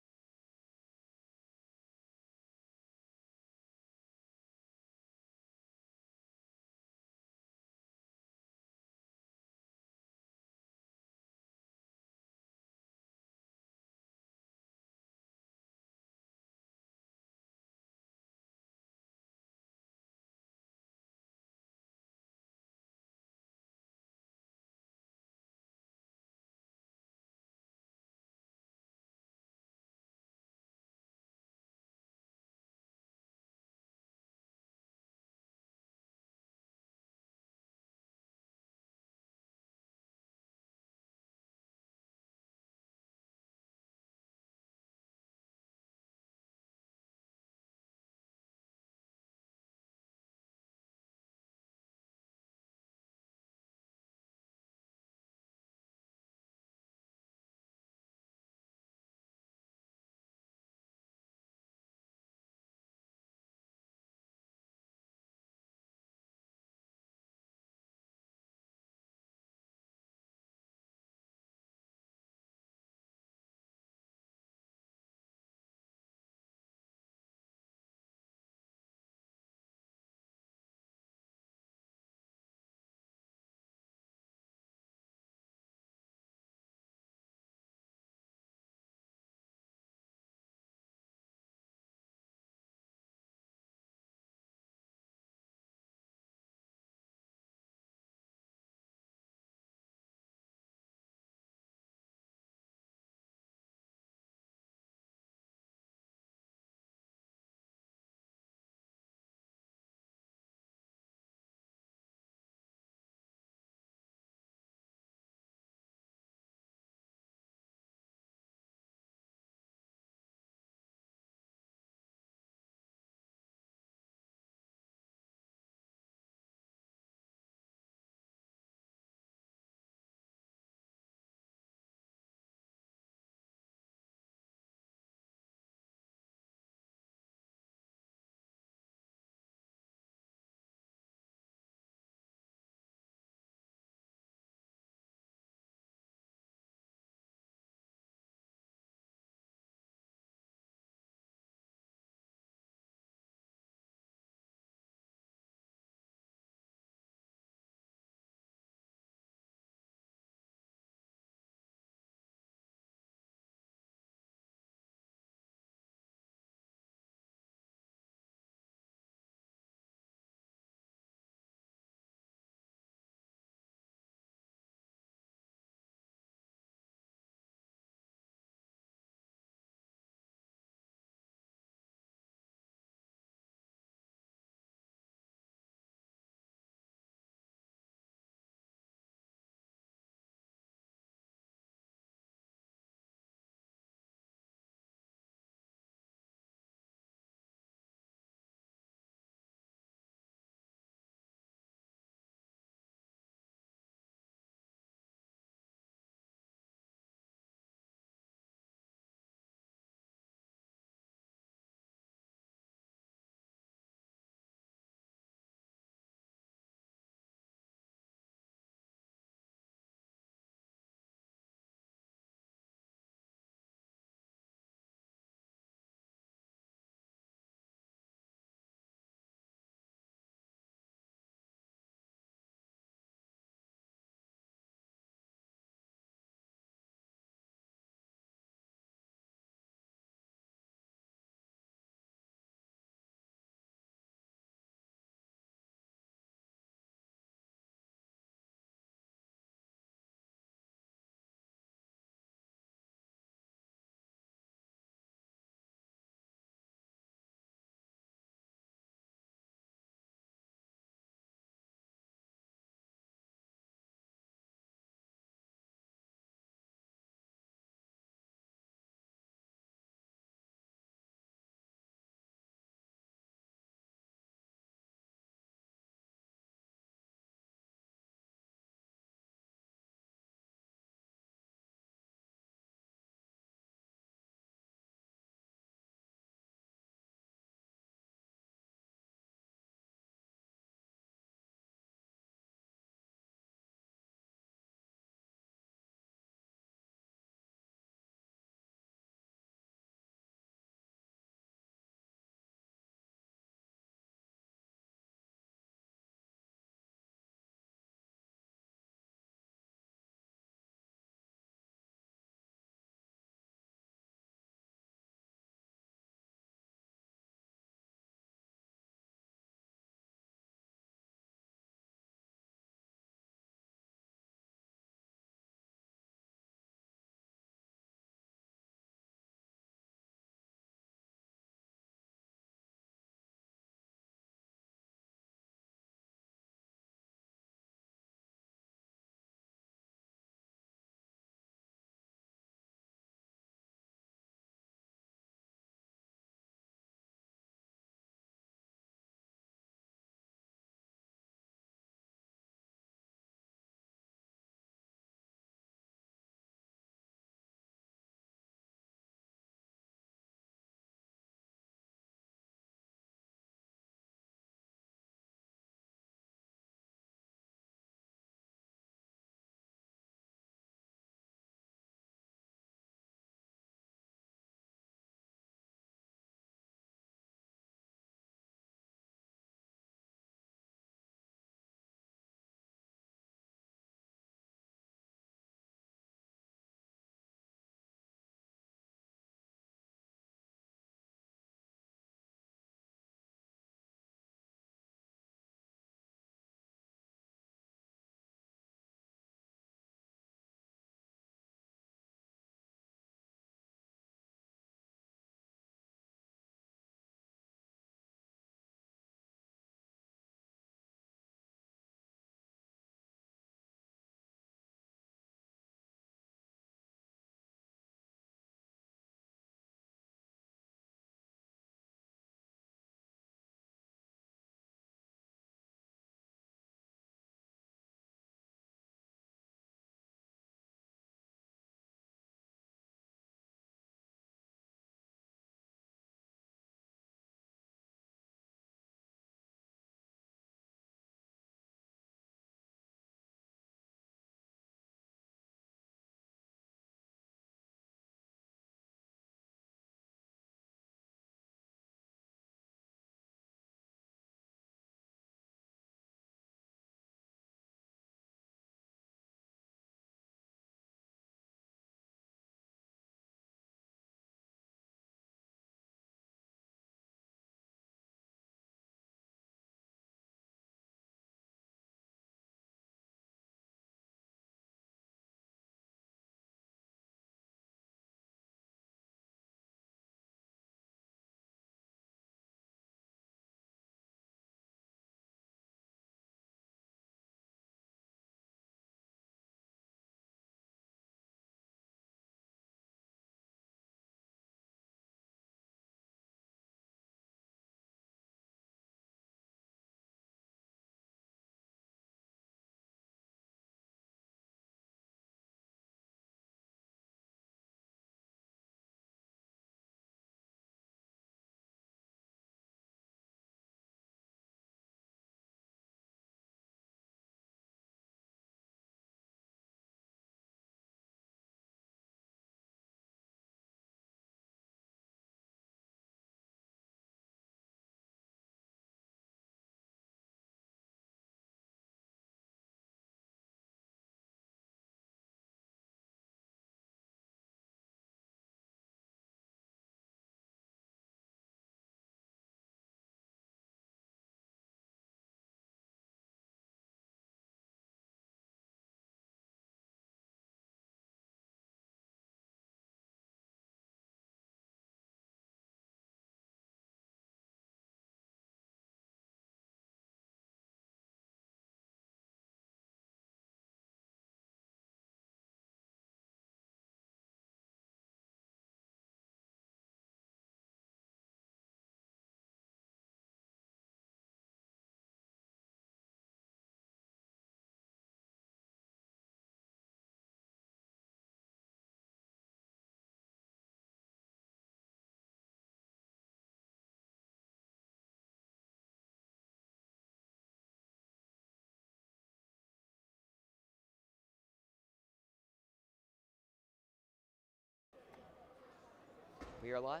We are live.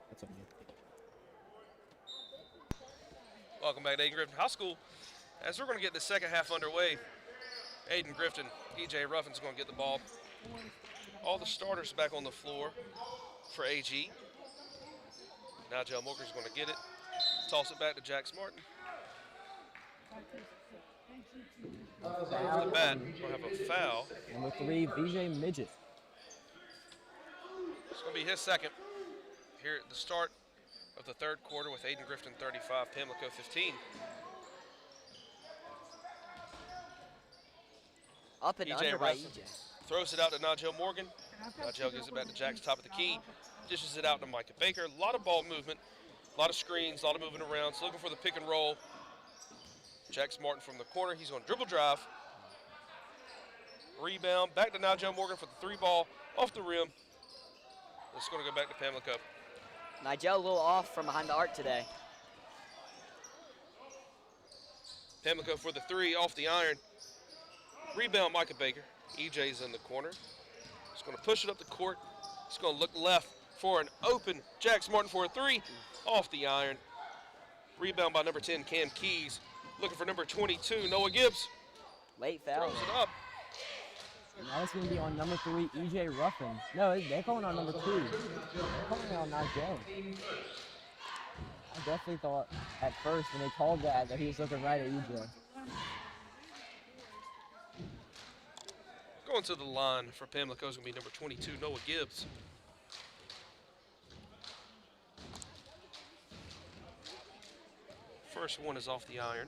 That's okay.
Welcome back to Ayden-Grifton High School. As we're going to get the second half underway, Ayden-Grifton, E.J. Ruffin's going to get the ball. All the starters back on the floor for AG. Nigel Morgan's going to get it. Toss it back to Jax Martin. Off the bat, we'll have a foul.
Number 3, VJ Midget.
It's going to be his second here at the start of the third quarter with Ayden-Grifton 35, Pamlico 15.
Up and
EJ
under by
Ruffin
EJ.
throws it out to Nigel Morgan. Nigel gives it back to Jax, top of the key. Dishes it out to Micah Baker. A lot of ball movement, a lot of screens, a lot of moving around. So looking for the pick and roll. Jax Martin from the corner. He's going to dribble drive. Rebound. Back to Nigel Morgan for the 3 ball off the rim. It's going to go back to Pamlico.
Nigel a little off from behind the arc today.
Pamlico for the 3 off the iron. Rebound Micah Baker. EJ's in the corner. He's going to push it up the court. He's going to look left for an open Jax Martin for a 3 off the iron. Rebound by number 10, Cam Keys. Looking for number 22, Noah Gibbs.
Late foul.
Throws it up.
Now it's going to be on number 3, EJ Ruffin. No, they're calling on number 2. They're calling on Nigel. I definitely thought at first when they called that he was looking right at EJ.
Going to the line for Pamlico is going to be number 22, Noah Gibbs. First one is off the iron.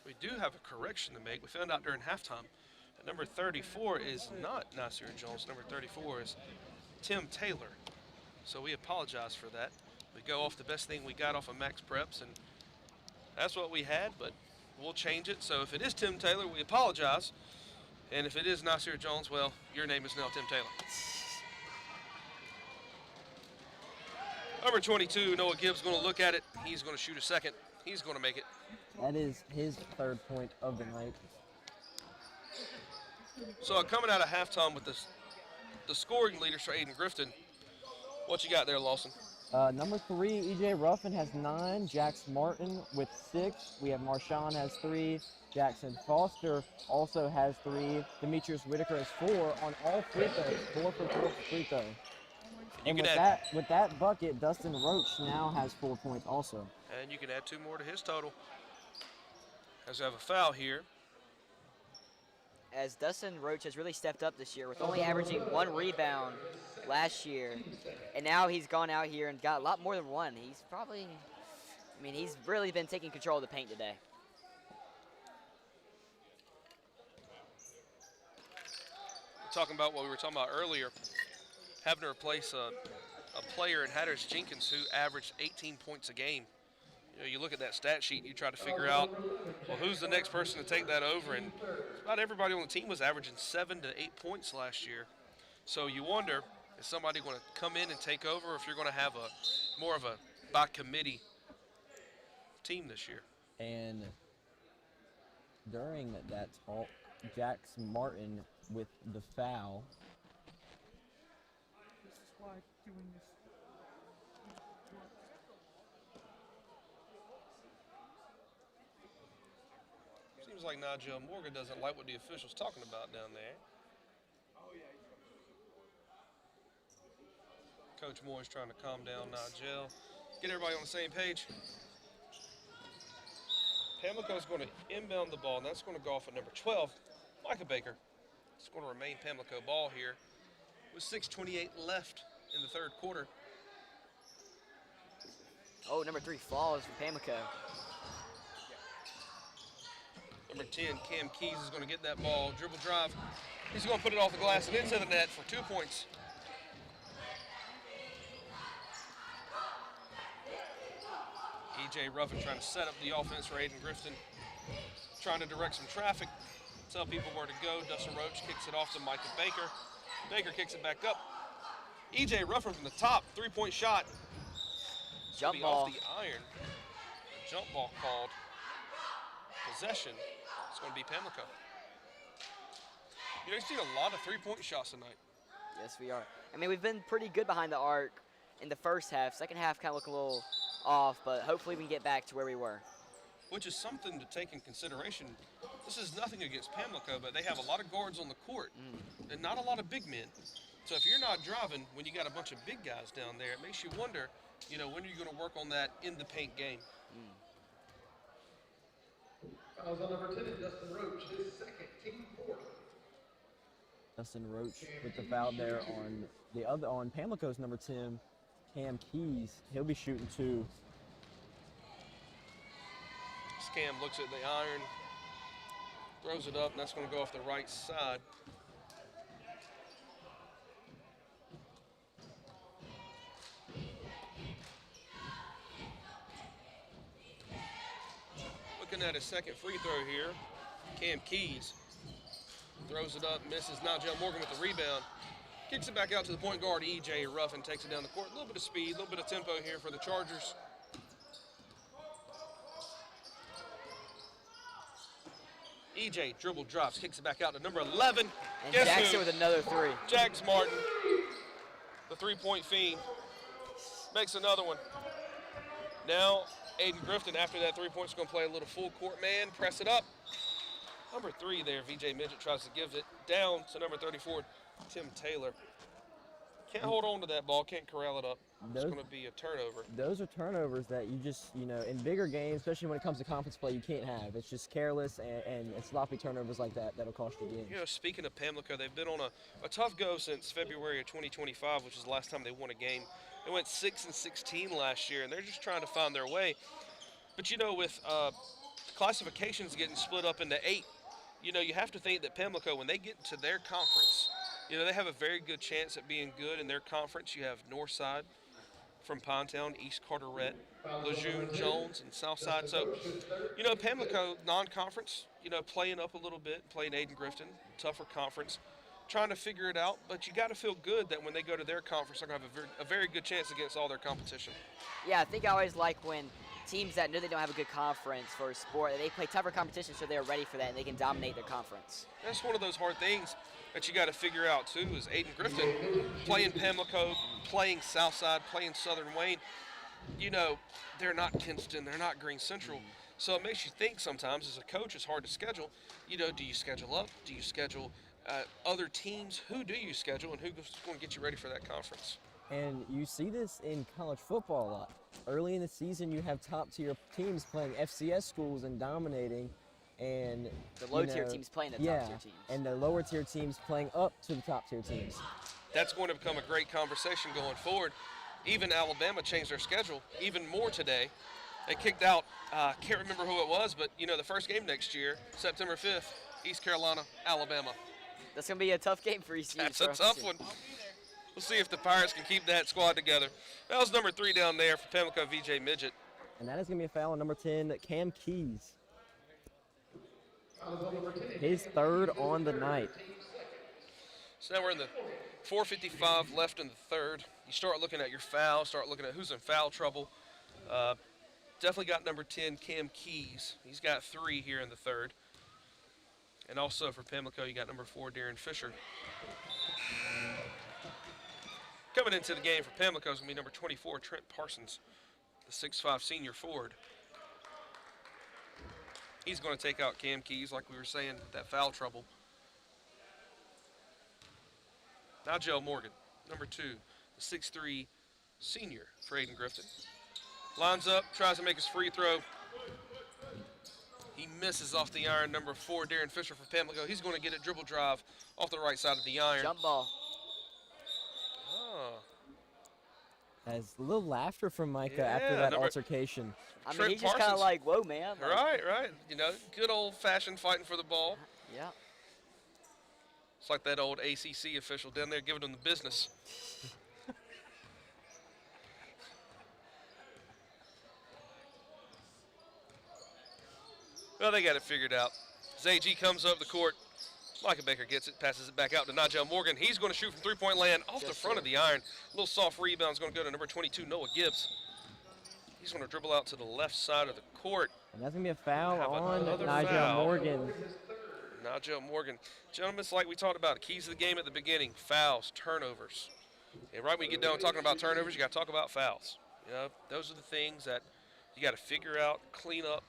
We do have a correction to make. We found out during halftime that number 34 is not Nasir Jones. Number 34 is Tim Taylor. So we apologize for that. We go off the best thing we got off of Max Preps, and that's what we had, but we'll change it. So if it is Tim Taylor, we apologize. And if it is Nasir Jones, well, your name is now Tim Taylor. Number 22, Noah Gibbs, going to look at it. He's going to shoot a second. He's going to make it.
That is his 3rd point of the night.
So coming out of halftime with the scoring leaders for Ayden-Grifton, what you got there, Lawson?
Number 3, EJ Ruffin has 9. Jax Martin with 6. We have Marshawn has 3. Jackson Foster also has 3. Demetrius Whitaker has 4 on all free throws. 4 for 4 free throw. And with that bucket, Dustin Roach now has 4 points also.
And you can add 2 more to his total. As we have a foul here.
As Dustin Roach has really stepped up this year with only averaging 1 rebound last year. And now he's gone out here and got a lot more than 1. He's probably, he's really been taking control of the paint today.
Talking about what we were talking about earlier, having to replace a player in Hatters Jenkins who averaged 18 points a game. You know, you look at that stat sheet, you try to figure out, well, who's the next person to take that over, and about everybody on the team was averaging 7 to 8 points last year. So you wonder, is somebody going to come in and take over, or if you're going to have more of a by committee team this year?
And during that talk, Jax Martin with the foul.
This is why doing this.
Seems like Nigel Morgan doesn't like what the official's talking about down there. Coach Moore's trying to calm down Nigel. Get everybody on the same page. Pamlico's going to inbound the ball, and that's going to go off at number 12, Micah Baker. It's going to remain Pamlico ball here with 6:28 left in the third quarter.
Oh, number 3 falls for Pamlico.
Number 10, Cam Keys, is going to get that ball, dribble drive. He's going to put it off the glass and into the net for 2 points. E.J. Ruffin trying to set up the offense for Ayden-Grifton, trying to direct some traffic, tell people where to go. Dustin Roach kicks it off to Micah Baker. Baker kicks it back up. E.J. Ruffin from the top, 3-point shot.
Jump ball.
Off the iron. Jump ball called. Possession. It's going to be Pamlico. You know, you've seen a lot of 3-point shots tonight.
Yes, we are. I mean, we've been pretty good behind the arc in the first half. Second half kind of looking a little off, but hopefully we can get back to where we were.
Which is something to take in consideration. This is nothing against Pamlico, but they have a lot of guards on the court and not a lot of big men. So if you're not driving when you got a bunch of big guys down there, it makes you wonder, you know, when are you going to work on that in the paint game?
Fouls on number 10 is Dustin Roach, his second, team fourth.
Dustin Roach with the foul there on Pamlico's number 10, Cam Keys. He'll be shooting 2.
Cam looks at the iron, throws it up, and that's going to go off the right side. Looking at his second free throw here, Cam Keys throws it up, misses. Nigel Morgan with the rebound. Kicks it back out to the point guard, E.J. Ruffin takes it down the court. A little bit of speed, a little bit of tempo here for the Chargers. E.J. dribble drops, kicks it back out to number 11.
And
Guess
Jackson
who?
with another 3.
Jax Martin, the three-point fiend, makes another one. Now, Ayden-Grifton, after that 3 points, is going to play a little full court man, press it up. Number 3 there, VJ Midget tries to give it down to number 34, Tim Taylor. Can't hold on to that ball, can't corral it up. It's going to be a turnover.
Those are turnovers that you just, you know, in bigger games, especially when it comes to conference play, you can't have. It's just careless and sloppy turnovers like that that'll cost you games.
You know, speaking of Pamlico, they've been on a tough go since February of 2025, which is the last time they won a game. They went 6-16 last year, and they're just trying to find their way. But, you know, with classifications getting split up into 8, you know, you have to think that Pamlico, when they get to their conference, you know, they have a very good chance at being good in their conference. You have Northside from Pinetown, East Carteret, Lejeune, Jones, and Southside. So, you know, Pamlico, non-conference, you know, playing up a little bit, playing Ayden-Grifton, tougher conference, trying to figure it out. But you got to feel good that when they go to their conference, they're going to have a very good chance against all their competition.
Yeah, I think I always like when teams that know they don't have a good conference for a sport, they play tougher competition so they're ready for that and they can dominate their conference.
That's one of those hard things that you got to figure out too, is Ayden-Grifton playing Pamlico, playing Southside, playing Southern Wayne. You know, they're not Kinston, they're not Green Central. So it makes you think sometimes as a coach, it's hard to schedule. You know, do you schedule up? Do you schedule other teams? Who do you schedule and who's going to get you ready for that conference?
And you see this in college football a lot. Early in the season, you have top-tier teams playing FCS schools and dominating, and
the low-tier teams playing the top-tier teams.
And the lower-tier teams playing up to the top-tier teams.
That's going to become a great conversation going forward. Even Alabama changed their schedule even more today. They kicked out, can't remember who it was, but, you know, the first game next year, September 5th, East Carolina, Alabama.
That's going to be a tough game for ECU.
That's a tough one. We'll see if the Pirates can keep that squad together. That was number 3 down there for Pamlico, VJ Midget.
And that is going to be a foul on number 10, Cam Keys. His 3rd on the night.
So now we're in the 4:55 left in the 3rd. You start looking at your foul, start looking at who's in foul trouble. Definitely got number 10, Cam Keys. He's got 3 here in the 3rd. And also for Pamlico, you got number 4, Darren Fisher. Coming into the game for Pamlico is going to be number 24, Trent Parsons, the 6'5" senior forward. He's going to take out Cam Keys, like we were saying, that foul trouble. Nigel Morgan, number 2, the 6'3" senior for Ayden-Grifton. Lines up, tries to make his free throw. He misses off the iron. Number 4, Darren Fisher for Pamlico. He's going to get it, dribble drive off the right side of the iron.
Jump ball.
As a little laughter from Micah after that altercation.
I mean, he's just kind of like, whoa, man. Like,
Right. You know, good old-fashioned fighting for the ball.
Yeah.
It's like that old ACC official down there giving them the business. Well, they got it figured out. ZG comes up the court. Micah Baker gets it, passes it back out to Nigel Morgan. He's going to shoot from three-point land off the front of the iron. A little soft rebound is going to go to number 22, Noah Gibbs. He's going to dribble out to the left side of the court.
And that's going to be a foul on
another
Nigel
foul.
Morgan.
Nigel Morgan. Gentlemen, it's like we talked about, keys of the game at the beginning, fouls, turnovers. And right when you get done talking about turnovers, you got to talk about fouls. You know, those are the things that you got to figure out, clean up,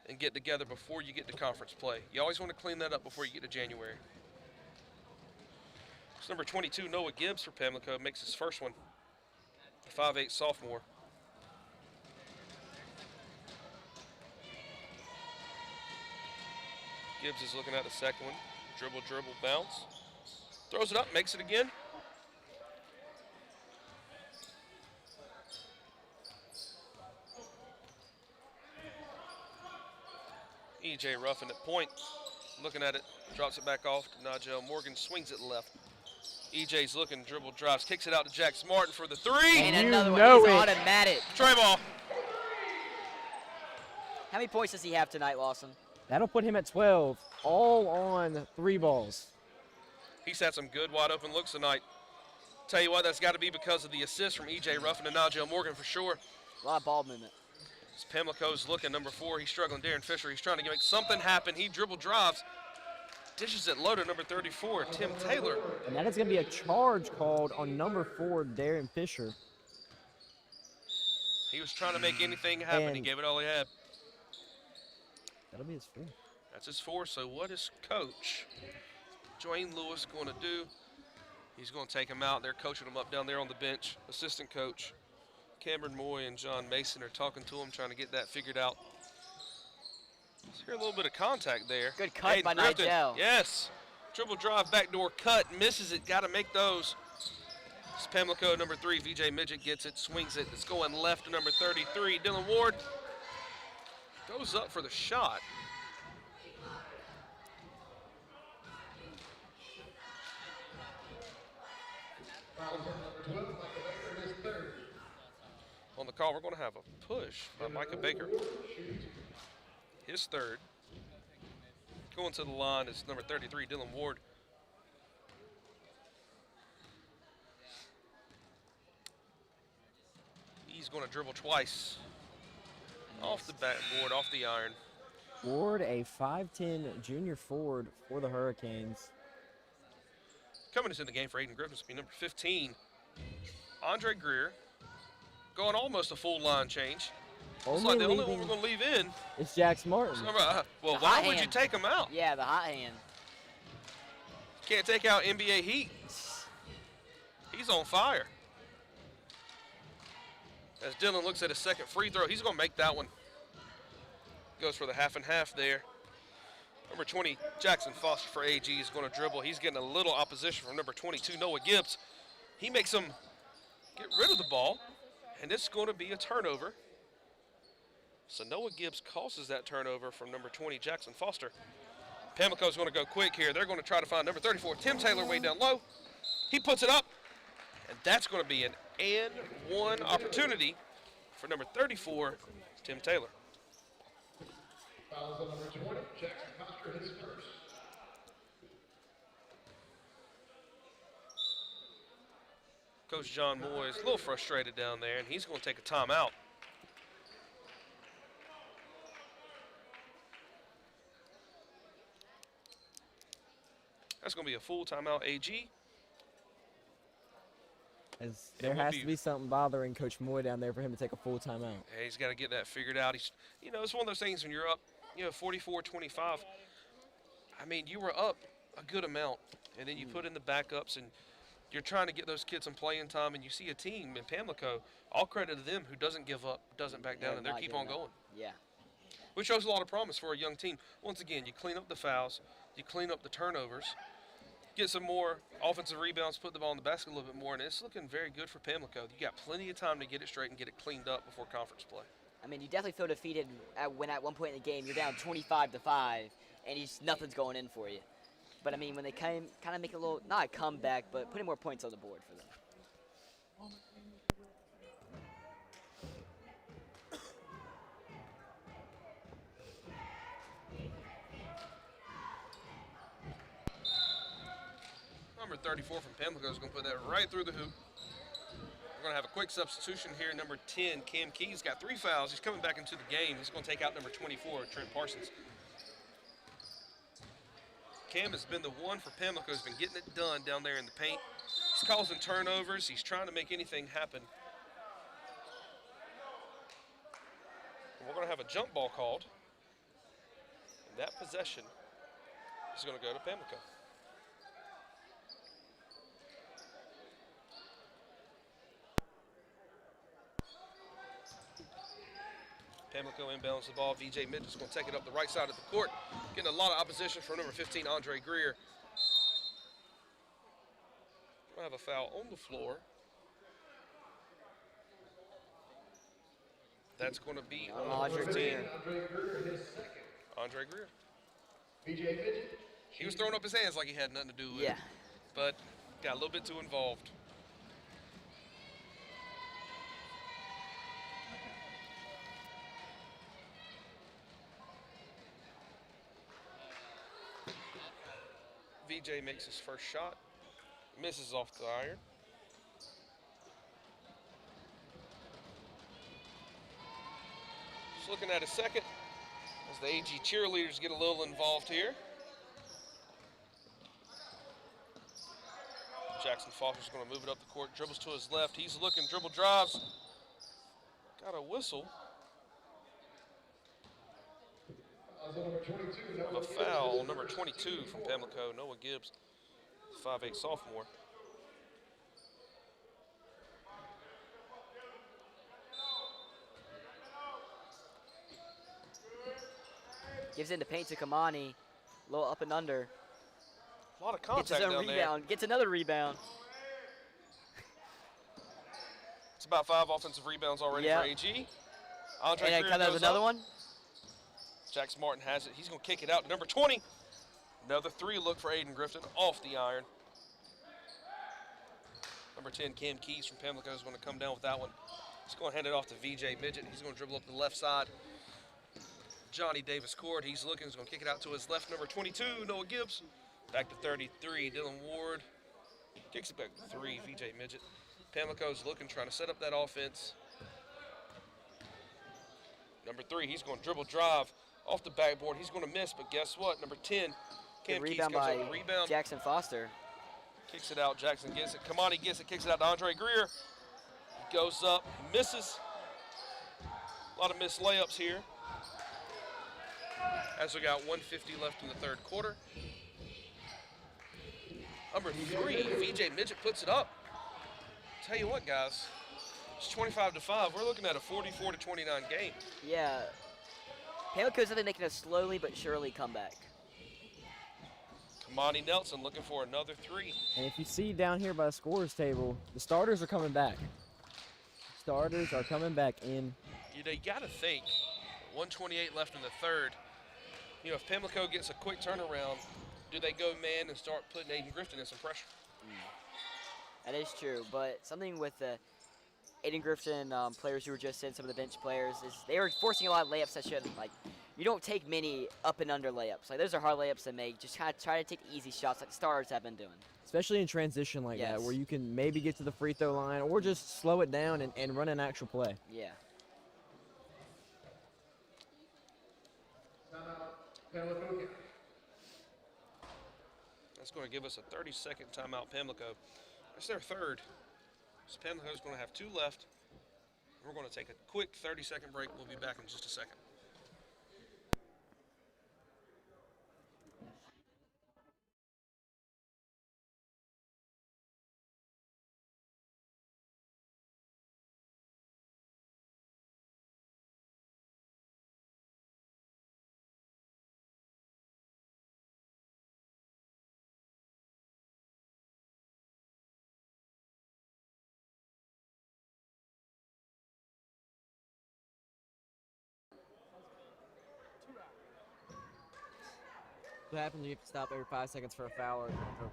and get together before you get to conference play. You always want to clean that up before you get to January. It's number 22, Noah Gibbs for Pamlico, makes his first one. A 5'8" sophomore. Gibbs is looking at the second one. Dribble, dribble, bounce. Throws it up, makes it again. E.J. Ruffin at point. Looking at it, drops it back off to Nigel Morgan, swings it left. E.J.'s looking, dribble, drives, kicks it out to Jax Martin for the three.
And
You
another one.
know
He's
it.
automatic.
Tray ball.
How many points does he have tonight, Lawson?
That'll put him at 12, all on 3 balls.
He's had some good wide open looks tonight. Tell you what, that's got to be because of the assist from E.J. Ruffin and Nigel Morgan for sure.
A lot of ball movement.
As Pamlico's looking, number 4, he's struggling. Darren Fisher, he's trying to make something happen. He dribble drives, dishes it low to number 34, Tim Taylor.
And that is going to be a charge called on number 4, Darren Fisher.
He was trying to make anything happen. He
And-
gave it all he had.
That'll be his 4.
That's his 4. So what is Coach Dwayne Lewis going to do? He's going to take him out. They're coaching him up down there on the bench. Assistant coach Cameron Moy and John Mason are talking to him, trying to get that figured out. Let's hear a little bit of contact there.
Good cut by
Ayden-Grifton,
Nigel.
Yes. Dribble drive, backdoor cut, misses it. Got to make those. It's Pamlico, number 3. VJ Midget gets it, swings it. It's going left to number 33. Dylan Ward goes up for the shot. On the call, we're going to have a push by Micah Baker. His third. Going to the line is number 33, Dylan Ward. He's going to dribble twice. Off the backboard, off the iron.
Ward, a 5'10" junior forward for the Hurricanes.
Coming into the game for Ayden-Grifton will be number 15, Andre Greer. Going almost a full line change. It's like the only one we're going to leave in.
It's Jax Martin.
Well,
The
why
hot
would you
hand.
take him out?
Yeah, the hot hand.
Can't take out NBA Heat. He's on fire. As Dylan looks at his second free throw, he's going to make that one. Goes for the half and half there. Number 20, Jackson Foster for AG is going to dribble. He's getting a little opposition from number 22, Noah Gibbs. He makes him get rid of the ball, and it's going to be a turnover. So Noah Gibbs causes that turnover from number 20, Jackson Foster. Pamlico's going to go quick here. They're going to try to find number 34, Tim Taylor, way down low. He puts it up, and that's going to be an and one opportunity for number 34, Tim Taylor.
Fouls on number 20. Jackson Foster hits first.
Coach John Moy is a little frustrated down there, and he's going to take a timeout. That's going to be a full timeout, AG.
As there
will
has
be-
to be something bothering Coach Moy down there for him to take a full timeout.
Yeah, he's got to get that figured out. He's, you know, it's one of those things when you're up, 44-25. I mean, you were up a good amount, and then you put in the backups, and you're trying to get those kids some playing time, and you see a team in Pamlico, all credit to them, who doesn't give up, doesn't back down,
Yeah,
and they
not
keep
giving
on
up.
going.
Yeah.
Which shows a lot of promise for a young team. Once again, you clean up the fouls, you clean up the turnovers, get some more offensive rebounds, put the ball in the basket a little bit more, and it's looking very good for Pamlico. You got plenty of time to get it straight and get it cleaned up before conference play.
I mean, you definitely feel defeated when at one point in the game you're down 25-5, and nothing's going in for you. But I mean, when they kind of make a little, not a comeback, but putting more points on the board for them.
Number 34 from Pamlico is going to put that right through the hoop. We're going to have a quick substitution here. Number 10, Cam Key's got 3 fouls. He's coming back into the game. He's going to take out number 24, Trent Parsons. Cam has been the one for Pamlico who's been getting it done down there in the paint. He's causing turnovers. He's trying to make anything happen. And we're going to have a jump ball called. And that possession is going to go to Pamlico. Pamlico inbounds the ball. VJ Midget's going to take it up the right side of the court. Getting a lot of opposition from number 15, Andre Greer. We'll have a foul on the floor. That's going to be on
Andre
15.
Greer.
Andre Greer, his second.
Andre Greer.
BJ Midget.
He was throwing up his hands like he had nothing to do with
Yeah.
it, but got a little bit too involved. VJ makes his first shot, misses off the iron. Just looking at a second as the AG cheerleaders get a little involved here. Jackson Foster's going to move it up the court, dribbles to his left. He's looking, dribble drives. Got a whistle.
Number 22,
Of a foul, number 22 from Pamlico, Noah Gibbs, 5'8" sophomore.
Gives in the paint to Kamani. A little up and under.
A lot of
Gets
contact
his own
down there.
rebound. Gets another rebound.
It's about 5 offensive rebounds already
Yeah.
for AG. Andre
And
Greer
then
goes
another
up.
one.
Jackson Martin has it. He's going to kick it out to number 20. Another 3 look for Ayden-Grifton off the iron. Number 10, Cam Keys from Pamlico is going to come down with that one. He's going to hand it off to VJ Midget. He's going to dribble up the left side. Johnny Davis Cord, he's looking. He's going to kick it out to his left. Number 22, Noah Gibbs. Back to 33, Dylan Ward. Kicks it back to 3, VJ Midget. Pamlico's looking, trying to set up that offense. Number 3, he's going to dribble drive off the backboard. He's going to miss, but guess what? Number 10, Cam
Good
Keys
rebound
comes
by
on the rebound.
Jackson Foster.
Kicks it out. Jackson gets it. Kamani gets it. Kicks it out to Andre Greer. He goes up. Misses. A lot of missed layups here. As we got 1:50 left in the third quarter. Number 3, VJ Midget puts it up. Tell you what, guys. It's 25-5. We're looking at a 44-29 game.
Yeah. Pamlico's definitely making a slowly but surely comeback.
Kamani Nelson looking for another 3.
And if you see down here by the scorers table, the starters are coming back. Starters are coming back in.
You know, you got to think, 1:28 left in the third. You know, if Pamlico gets a quick turnaround, do they go man and start putting Ayden-Grifton in some pressure?
That is true, but something with the Ayden-Grifton players who were just in, some of the bench players, is they were forcing a lot of layups that shouldn't. Like, you don't take many up and under layups. Like, those are hard layups to make. Just kind of try to take the easy shots like the starters have been doing.
Especially in transition like that,
Yes.
where you can maybe get to the free throw line or just slow it down and run an actual play.
Yeah.
Pamlico.
That's going to give us a 30-second timeout, Pamlico. That's their third. So Pamlico's going to have 2 left. We're going to take a quick 30-second break. We'll be back in just a second.
What happens when you have to stop every 5 seconds for a foul or a turnover?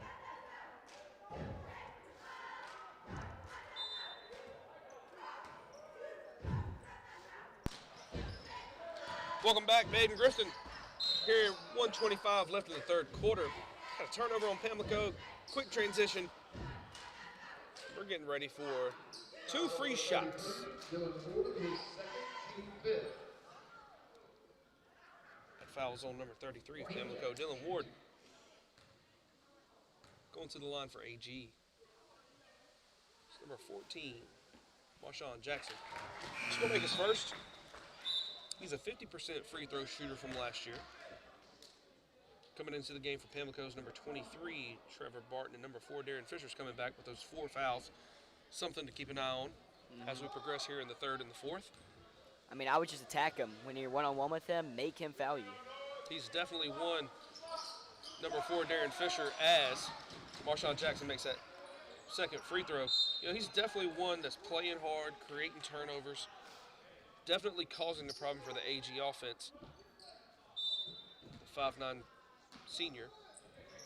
Welcome back, Ayden-Grifton. Here, 1:25 left in the third quarter. Got a turnover on Pamlico. Quick transition. We're getting ready for 2 free shots.
Dylan Ward, his second, team fifth.
That foul is on number 33 of Pamlico, Dylan Ward. Going to the line for AG. It's number 14, Marshawn Jackson. He's going to make his first. He's a 50% free throw shooter from last year. Coming into the game for Pamlico's number 23, Trevor Barton, and number 4, Darren Fisher's coming back with those 4 fouls. Something to keep an eye on as we progress here in the third and the fourth.
I mean, I would just attack him. When you're one-on-one with him, make him foul you.
He's definitely won number 4, Darren Fisher, as Marshawn Jackson makes that second free throw. You know, he's definitely one that's playing hard, creating turnovers, definitely causing the problem for the AG offense. The 5'9" senior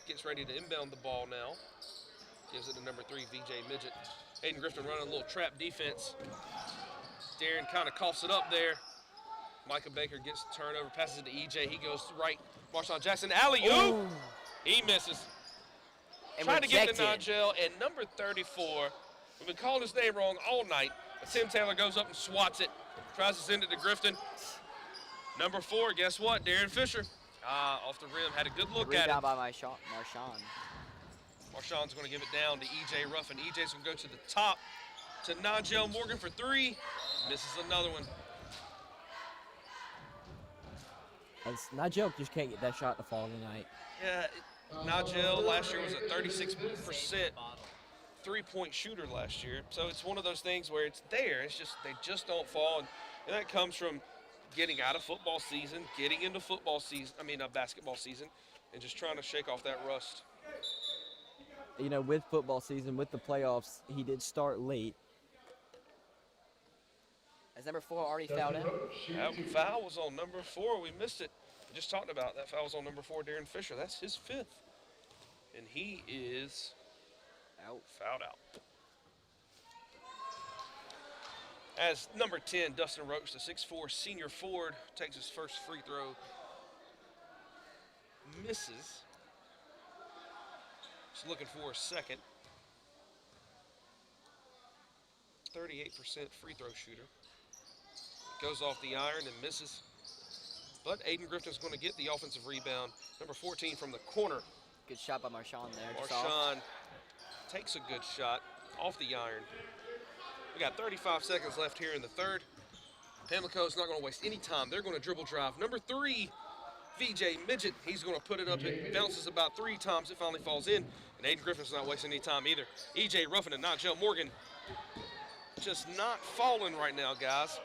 gets ready to inbound the ball now. Gives it to number 3, VJ Midget. Ayden-Grifton running a little trap defense. Darren kind of coughs it up there. Micah Baker gets the turnover, passes it to EJ. He goes right. Marshawn Jackson, alley-oop. He misses.
And
Trying to get to
rejected.
Nigel, and number 34, we've been calling his name wrong all night, but Tim Taylor goes up and swats it, tries to send it to Grifton. Number 4, guess what? Darren Fisher. Off the rim, had a good look at it.
Rebound by Marshawn.
Marshawn's going to give it down to EJ Ruffin. EJ's going to go to the top to Nigel Morgan for 3. Misses another one.
Nigel just can't get that shot to fall tonight.
Yeah, Nigel last year was a 36% three-point shooter last year. So it's one of those things where it's there. It's just they just don't fall. And that comes from getting out of football season, getting into basketball season, and just trying to shake off that rust.
You know, with football season, with the playoffs, he did start late.
Has number 4 already fouled in?
That foul was on number 4. We missed it. We just talked about that foul was on number 4, Darren Fisher. That's his 5th. And he is fouled out. As number 10, Dustin Roach, the 6'4" senior forward, takes his first free throw. Misses. Just looking for a second. 38% free throw shooter. Goes off the iron and misses. But Ayden-Grifton's going to get the offensive rebound. Number 14 from the corner.
Good shot by Marshawn there. Just off.
Marshawn takes a good shot off the iron. We got 35 seconds left here in the third. Pamlico's not going to waste any time. They're going to dribble drive. Number 3, VJ Midget. He's going to put it up. It bounces about 3 times. It finally falls in. And Ayden-Grifton's not wasting any time either. EJ Ruffin and Nigel Morgan just not falling right now, guys.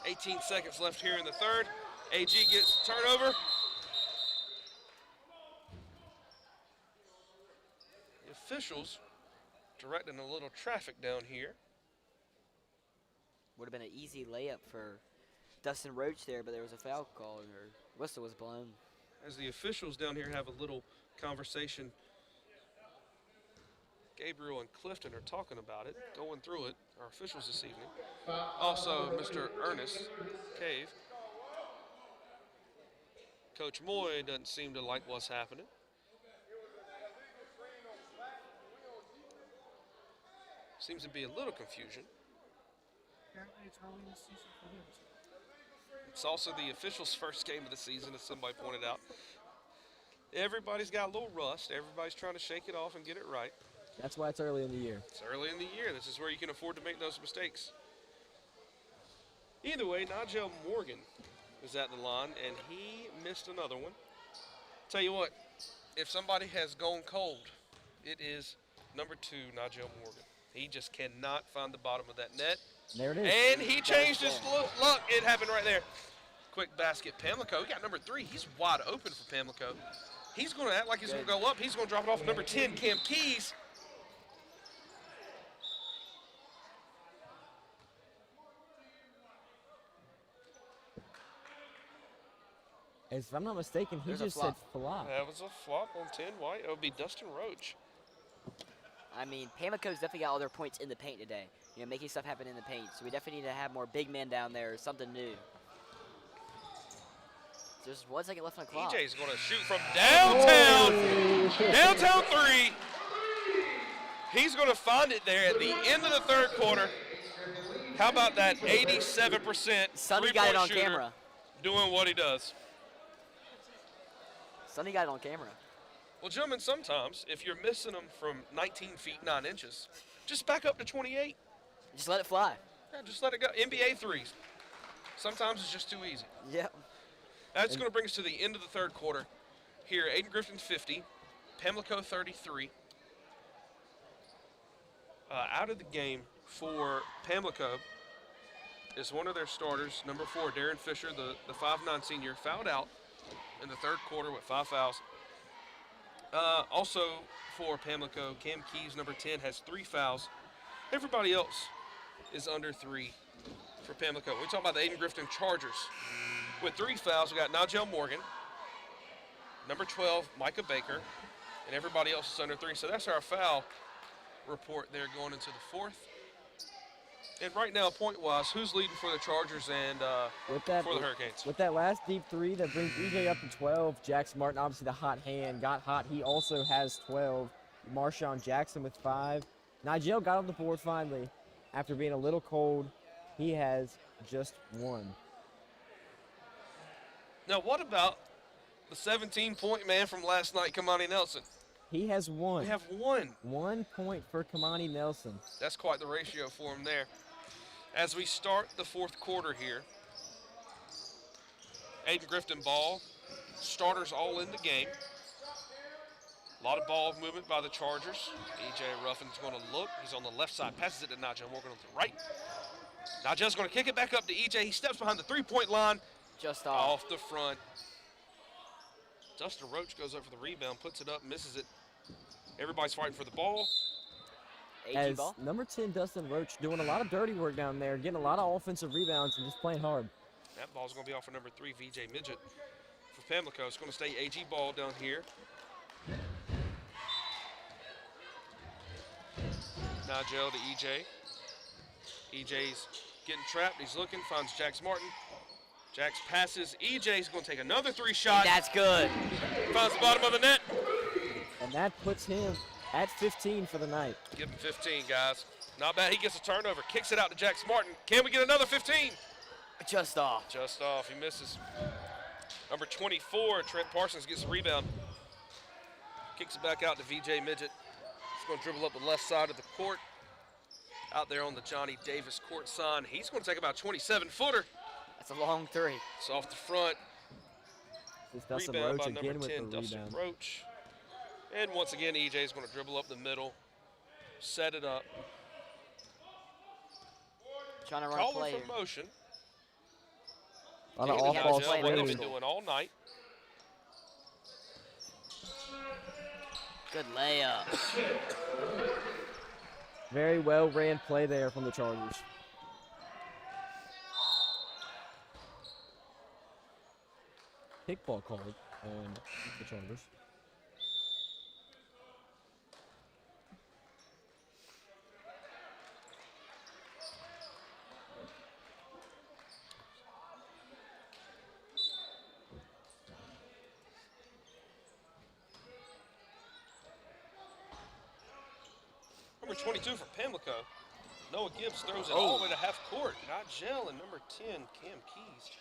18 seconds left here in the third. AG gets the turnover. The officials directing a little traffic down here.
Would have been an easy layup for Dustin Roach there, but there was a foul call, or whistle was blown.
As the officials down here have a little conversation, Gabriel and Clifton are talking about it, going through it, our officials this evening. Also, Mr. Ernest Cave. Coach Moy doesn't seem to like what's happening. Seems to be a little confusion.
Apparently it's early in the season for him.
It's also the officials' first game of the season, as somebody pointed out. Everybody's got a little rust. Everybody's trying to shake it off and get it right.
That's why it's early in the year.
It's early in the year. This is where you can afford to make those mistakes. Either way, Nigel Morgan is at the line, and he missed another one. Tell you what, if somebody has gone cold, it is number 2, Nigel Morgan. He just cannot find the bottom of that net.
There it is.
And he changed his look. It happened right there. Quick basket, Pamlico. We got number 3. He's wide open for Pamlico. He's going to act like he's going to go up. He's going to drop it off number 10, Cam Keys.
If I'm not mistaken, he
There's a
just said
flop.
flop.
That was a flop on 10 white. It would be Dustin Roach.
I mean, Pamlico's definitely got all their points in the paint today. You know, making stuff happen in the paint. So we definitely need to have more big men down there or something new. There's 1 second left on the clock.
EJ's going to shoot from downtown. Downtown 3. He's going to find it there at the end of the third quarter. How about that 87%
Sonny got it on
shooter
camera.
doing what he does.
Sonny got it on camera.
Well, gentlemen, sometimes if you're missing them from 19 feet 9 inches, just back up to 28.
Just let it fly.
Yeah, just let it go. NBA threes. Sometimes it's just too easy.
Yep.
That's going to bring us to the end of the third quarter. Here, Ayden-Grifton 50, Pamlico 33. Out of the game for Pamlico is one of their starters, number 4, Darren Fisher, the 5'9" senior, fouled out in the third quarter with 5 fouls. Also for Pamlico, Cam Keys, number 10, has 3 fouls. Everybody else is under 3 for Pamlico. We talk about the Ayden-Grifton Chargers. With 3 fouls, we got Nigel Morgan, number 12, Micah Baker, and everybody else is under 3. So that's our foul report there going into the fourth. And right now, point-wise, who's leading for the Chargers and for the Hurricanes?
With that last deep 3 that brings EJ up to 12, Jackson Martin, obviously the hot hand, got hot. He also has 12. Marshawn Jackson with 5. Nigel got on the board finally. After being a little cold, he has just 1.
Now, what about the 17-point man from last night, Kamani Nelson?
He has 1.
We have 1.
1 point for Kamani Nelson.
That's quite the ratio for him there. As we start the fourth quarter here, Ayden-Grifton ball, starters all in the game. A lot of ball movement by the Chargers. E.J. Ruffin's going to look. He's on the left side, passes it to Nigel Morgan on the right. Nigel's going to kick it back up to E.J. He steps behind the three-point line.
Just off.
The front. Dustin Roach goes up for the rebound, puts it up, misses it. Everybody's fighting for the ball.
As number 10, Dustin Roach, doing a lot of dirty work down there, getting a lot of offensive rebounds and just playing hard.
That ball's going to be off for number 3, VJ Midget. For Pamlico, it's going to stay AG ball down here. Nigel to EJ. EJ's getting trapped. He's looking, finds Jax Martin. Jax passes. EJ's going to take another 3 shot.
That's good.
Finds the bottom of the net.
And that puts him at 15 for the night.
Give him 15, guys. Not bad. He gets a turnover. Kicks it out to Jax Martin. Can we get another 15?
Just off.
Just off. He misses. Number 24, Trent Parsons gets the rebound. Kicks it back out to VJ Midget. He's going to dribble up the left side of the court. Out there on the Johnny Davis court sign. He's going to take about 27-footer.
That's a long 3.
It's off the front.
It's Dustin
Rebound
Roach
by
again
number
with
10,
the
Dustin
rebound.
Roach. And once again, EJ is going to dribble up the middle, set it up.
Trying to run
Call
a play
for
here.
motion.
A lot of
Maybe
off-ball
have to play
What they've
middle
been
screens.
school.
doing all night.
Good layup.
Very well ran play there from the Chargers. Kickball called on the Chargers.
Number 22 for Pamlico. Noah Gibbs throws it all the way to half court. Nigel and number 10, Cam Keys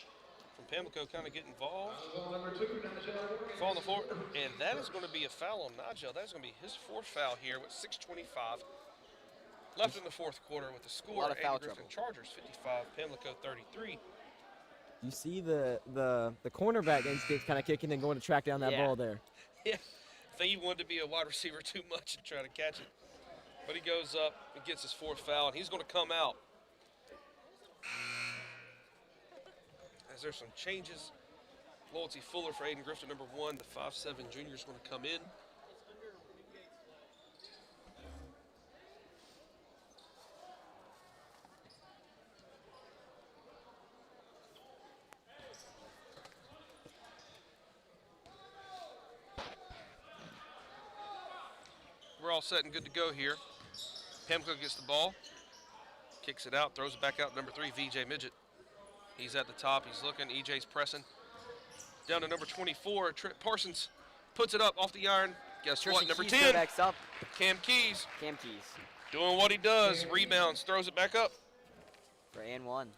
from Pamlico kind of get involved. Fall on the floor. And that is going to be a foul on Nigel. That is going to be his 4th foul here with 6:25 left in the fourth quarter with the score.
lot of foul
Ayden-Grifton Chargers 55, Pamlico 33.
You see the cornerback instinct kind of kicking and going to track down that
Yeah.
ball there.
Yeah, I think he wanted to be a wide receiver too much and try to catch it. But he goes up and gets his 4th foul, and he's going to come out. As there's some changes. Loyalty Fuller for Ayden-Grifton, number 1. The 5'7" junior is going to come in. We're all set and good to go here. Pamlico gets the ball, kicks it out, throws it back out. Number 3, VJ Midget. He's at the top. He's looking. EJ's pressing. Down to number 24, Trent Parsons puts it up off the iron. Guess what? Number 10,
Backs up.
Cam Keys,
Cam Keys
doing what he does. Rebounds, throws it back up.
for and 1.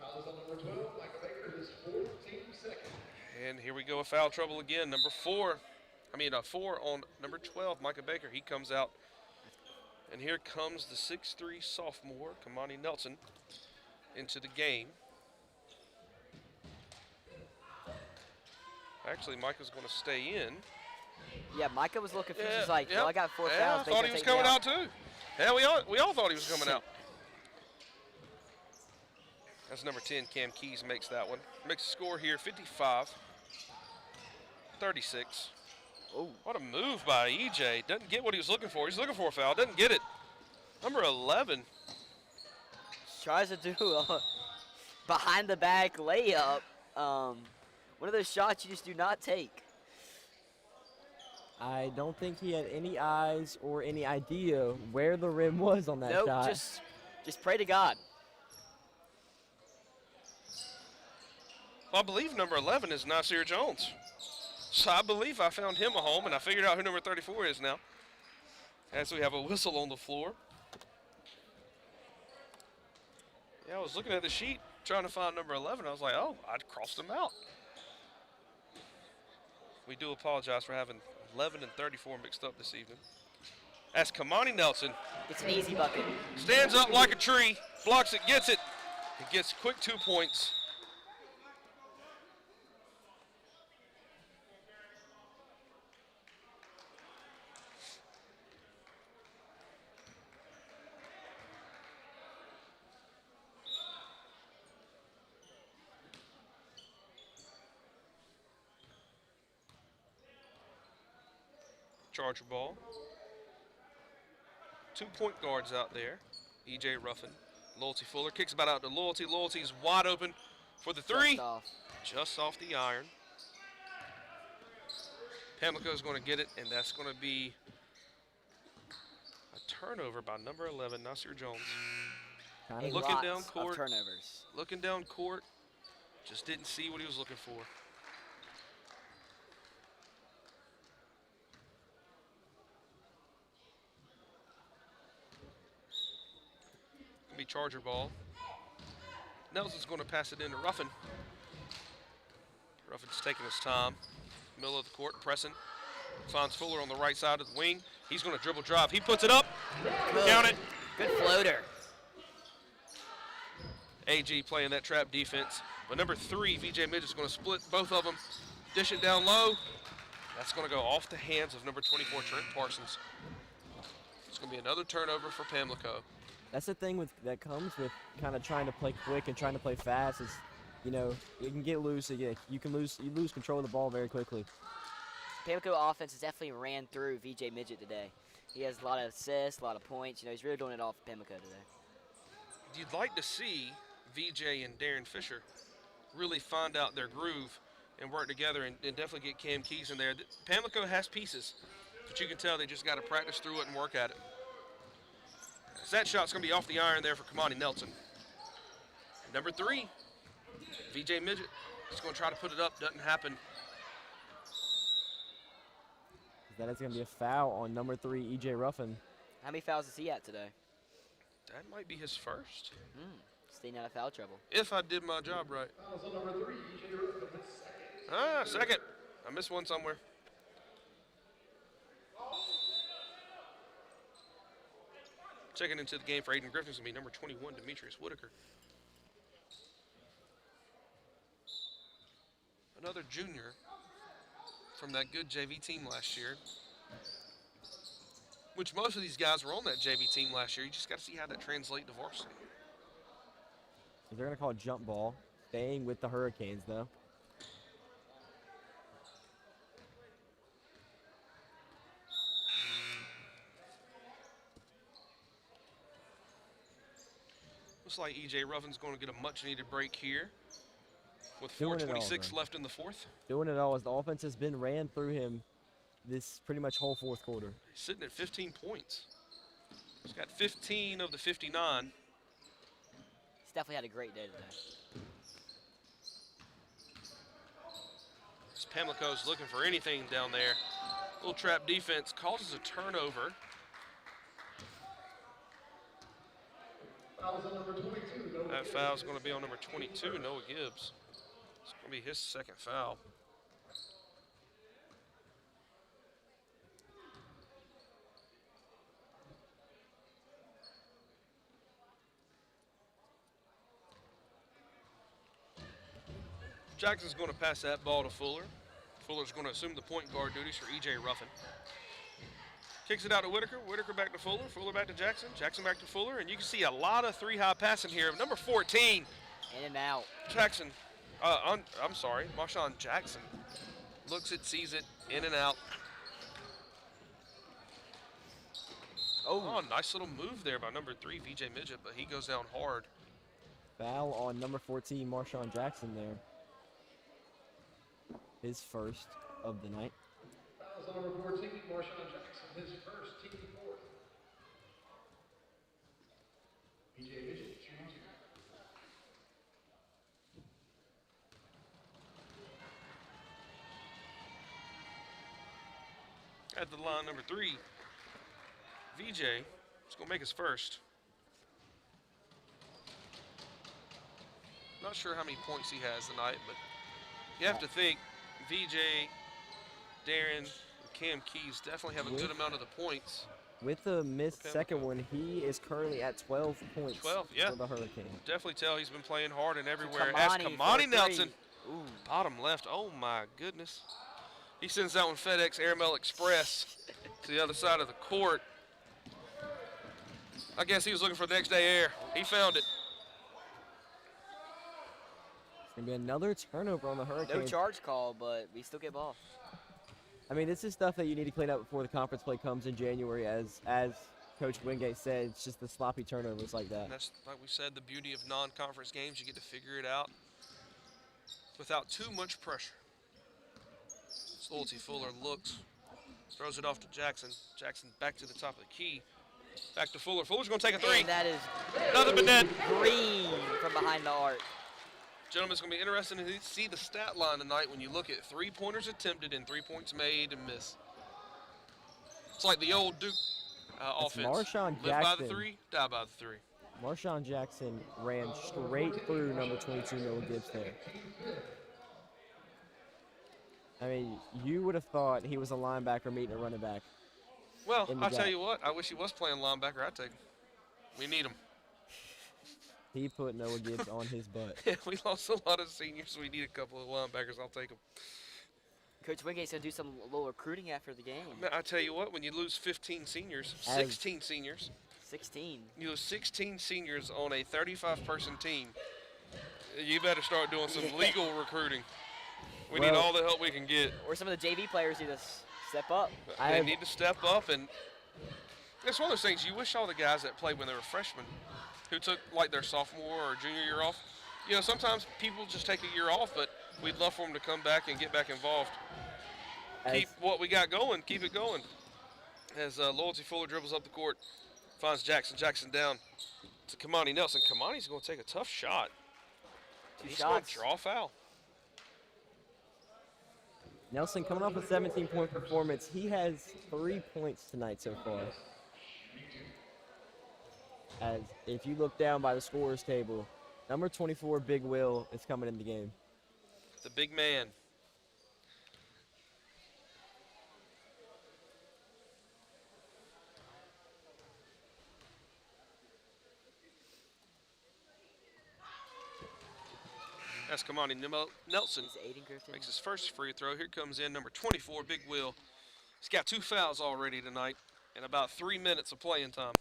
Fouls on number 12, Michael Baker, his 14th second.
And here we go with foul trouble again. Number 4, 4 on number 12, Micah Baker. He comes out. And here comes the 6'3" sophomore, Kamani Nelson, into the game. Actually, Micah's going to stay in.
Yeah, Micah was looking for. He's
Yeah,
like, well, I got 4
yeah,
fouls.
I
they
thought
can
he was
take me
coming out too. Yeah, we all thought he was coming out. That's number 10, Cam Keys makes that one. Makes the score here 55-36.
Oh,
What a move by EJ. Doesn't get what he was looking for. He's looking for a foul. Doesn't get it. Number 11.
tries to do a behind the back layup. One of those shots you just do not take.
I don't think he had any eyes or any idea where the rim was on that
Nope,
shot.
just pray to God.
Well, I believe number 11 is Nasir Jones. So I believe I found him a home, and I figured out who number 34 is now. As we have a whistle on the floor. Yeah, I was looking at the sheet trying to find number 11. I was like, oh, I'd crossed him out. We do apologize for having 11 and 34 mixed up this evening. As Kamani Nelson
It's an easy bucket.
stands up like a tree, blocks it, gets it. He gets quick 2 points. Charger ball. 2 point guards out there. EJ Ruffin, Loyalty Fuller kicks about out to Loyalty. Loyalty's wide open for the 3. Just off the iron. Pamlico's going to get it, and that's going to be a turnover by number 11, Nasir Jones.
Kinda
Looking
Lots
down
of
court.
turnovers.
Looking down court, just didn't see what he was looking for. Be Charger ball. Nelson's going to pass it into Ruffin. Ruffin's taking his time. Middle of the court, pressing. Finds Fuller on the right side of the wing. He's going to dribble drive. He puts it up. Count it.
Good floater.
AG playing that trap defense. But number 3, VJ Midget's going to split both of them. Dish it down low. That's going to go off the hands of number 24, Trent Parsons. It's going to be another turnover for Pamlico.
That's the thing that comes with kind of trying to play quick and trying to play fast is, you know, you can get loose. You lose control of the ball very quickly.
Pamlico offense has definitely ran through VJ Midget today. He has a lot of assists, a lot of points. You know, he's really doing it all for Pamlico today.
You'd like to see VJ and Darren Fisher really find out their groove and work together and definitely get Cam Keys in there. Pamlico has pieces, but you can tell they just got to practice through it and work at it. So that shot's going to be off the iron there for Kamani Nelson. Number 3, VJ Midget. He's going to try to put it up. Doesn't happen.
That is going to be a foul on number 3, EJ Ruffin.
How many fouls is he at today?
That might be his first.
Staying out of foul trouble.
If I did my job right.
Fouls on number 3, EJ Ruffin with second.
Second. I missed one somewhere. Checking into the game for Ayden-Grifton is going to be number 21, Demetrius Whitaker. Another junior from that good JV team last year. Which most of these guys were on that JV team last year. You just got to see how that translates to varsity.
They're going to call it jump ball. Staying with the Hurricanes, though.
Looks like EJ Ruffin's going to get a much-needed break here with
Doing it all,
4:26
though.
left in the fourth.
Doing it all as the offense has been ran through him this pretty much whole fourth quarter.
He's sitting at 15 points. He's got 15 of the 59.
He's definitely had a great day today.
As Pamlico's looking for anything down there. Little trap defense causes a turnover.
Fouls on number 22, Noah
That
Gibbs.
foul's going to be on number 22, Noah Gibbs. It's going to be his second foul. Jackson's going to pass that ball to Fuller. Fuller's going to assume the point guard duties for E.J. Ruffin. Kicks it out to Whitaker. Whitaker back to Fuller. Fuller back to Jackson. Jackson back to Fuller. And you can see a lot of three-high passing here. Number 14.
In and out.
Jackson. I'm sorry. Marshawn Jackson. Looks it, sees it, in and out. Oh, nice little move there by number 3, VJ Midget, but he goes down hard.
Foul on number 14, Marshawn Jackson there. His first of the night.
Fouls on number 14, Marshawn Jackson, his first, team fourth. BJ Midget, shooting 2.
At the line, number 3, VJ is going to make his first. Not sure how many points he has tonight, but you have to think VJ, Darren, and Cam Keys definitely have a good amount of the points.
With the missed second one, he is currently at 12 points
12, yeah.
for the Hurricane.
Definitely tell he's been playing hard and everywhere. As Kamani Nelson, bottom left, oh my goodness. He sends that one FedEx Airmail Express to the other side of the court. I guess he was looking for the next day air. He found it.
It's going to be another turnover on the Hurricane.
No charge call, but we still get ball.
I mean, this is stuff that you need to clean up before the conference play comes in January. As Coach Wingate said, it's just the sloppy turnovers like that.
And that's, like we said, the beauty of non-conference games. You get to figure it out without too much pressure. Loyalty Fuller looks, throws it off to Jackson. Jackson back to the top of the key. Back to Fuller. Fuller's going to take a three.
And that is
nothing but net.
green from behind the arc.
Gentlemen, it's going to be interesting to see the stat line tonight when you look at three-pointers attempted and 3 points made and missed. It's like the old Duke offense.
Marshawn
Live by the
Jackson.
3, die by the 3.
Marshawn Jackson ran straight through number 22, Noah Gibbs there. I mean, you would have thought he was a linebacker meeting a running back.
Well, I'll tell you what. I wish he was playing linebacker. I'd take him. We need him.
He put Noah Gibbs on his butt.
We lost a lot of seniors. We need a couple of linebackers. I'll take them.
Coach Wingate's going to do some little recruiting after the game.
Man, I tell you what, when you lose 15 seniors, 16 seniors.
16.
You lose 16 seniors on a 35-person team. You better start doing some legal recruiting. We need all the help we can get.
Or some of the JV players need to step up.
They need to step up, and it's one of those things you wish all the guys that played when they were freshmen, who took like their sophomore or junior year off. You know, sometimes people just take a year off, but we'd love for them to come back and get back involved. Keep what we got going, keep it going. As Loyalty Fuller dribbles up the court, finds Jackson down to Kamani Nelson. Kamani's going to take a tough shot. He's going to draw a foul.
Nelson coming off a 17-point performance. He has 3 points tonight so far. As if you look down by the scorers table, number 24, Big Will, is coming in the game.
The big man. That's Kamani Nelson.
Ayden-Grifton.
Makes his first free throw. Here comes in number 24, Big Will. He's got 2 fouls already tonight and about 3 minutes of playing time.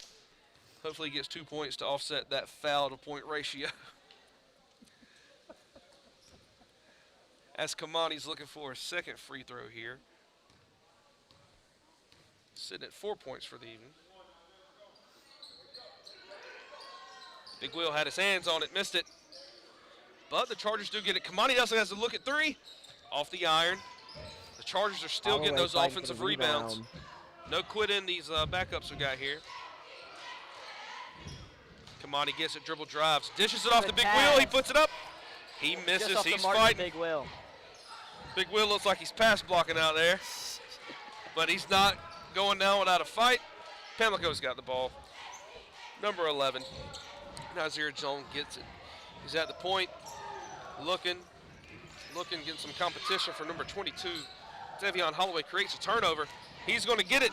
Hopefully he gets 2 points to offset that foul to point ratio. As Kamani's looking for a second free throw here. Sitting at 4 points for the evening. Big Will had his hands on it, missed it. But the Chargers do get it. Kamani Nelson has to look at 3. Off the iron. The Chargers are still getting those offensive rebounds. No quitting these backups we got here. Kamani gets it, dribble drives, dishes it off to Big Will. He puts it up. He misses. He's fighting.
Big Will.
Big Will looks like he's pass blocking out there. But he's not going down without a fight. Pamlico's got the ball. Number 11. Nazir Jones gets it. He's at the point. Looking, getting some competition for number 22. Devion Holloway creates a turnover. He's going to get it,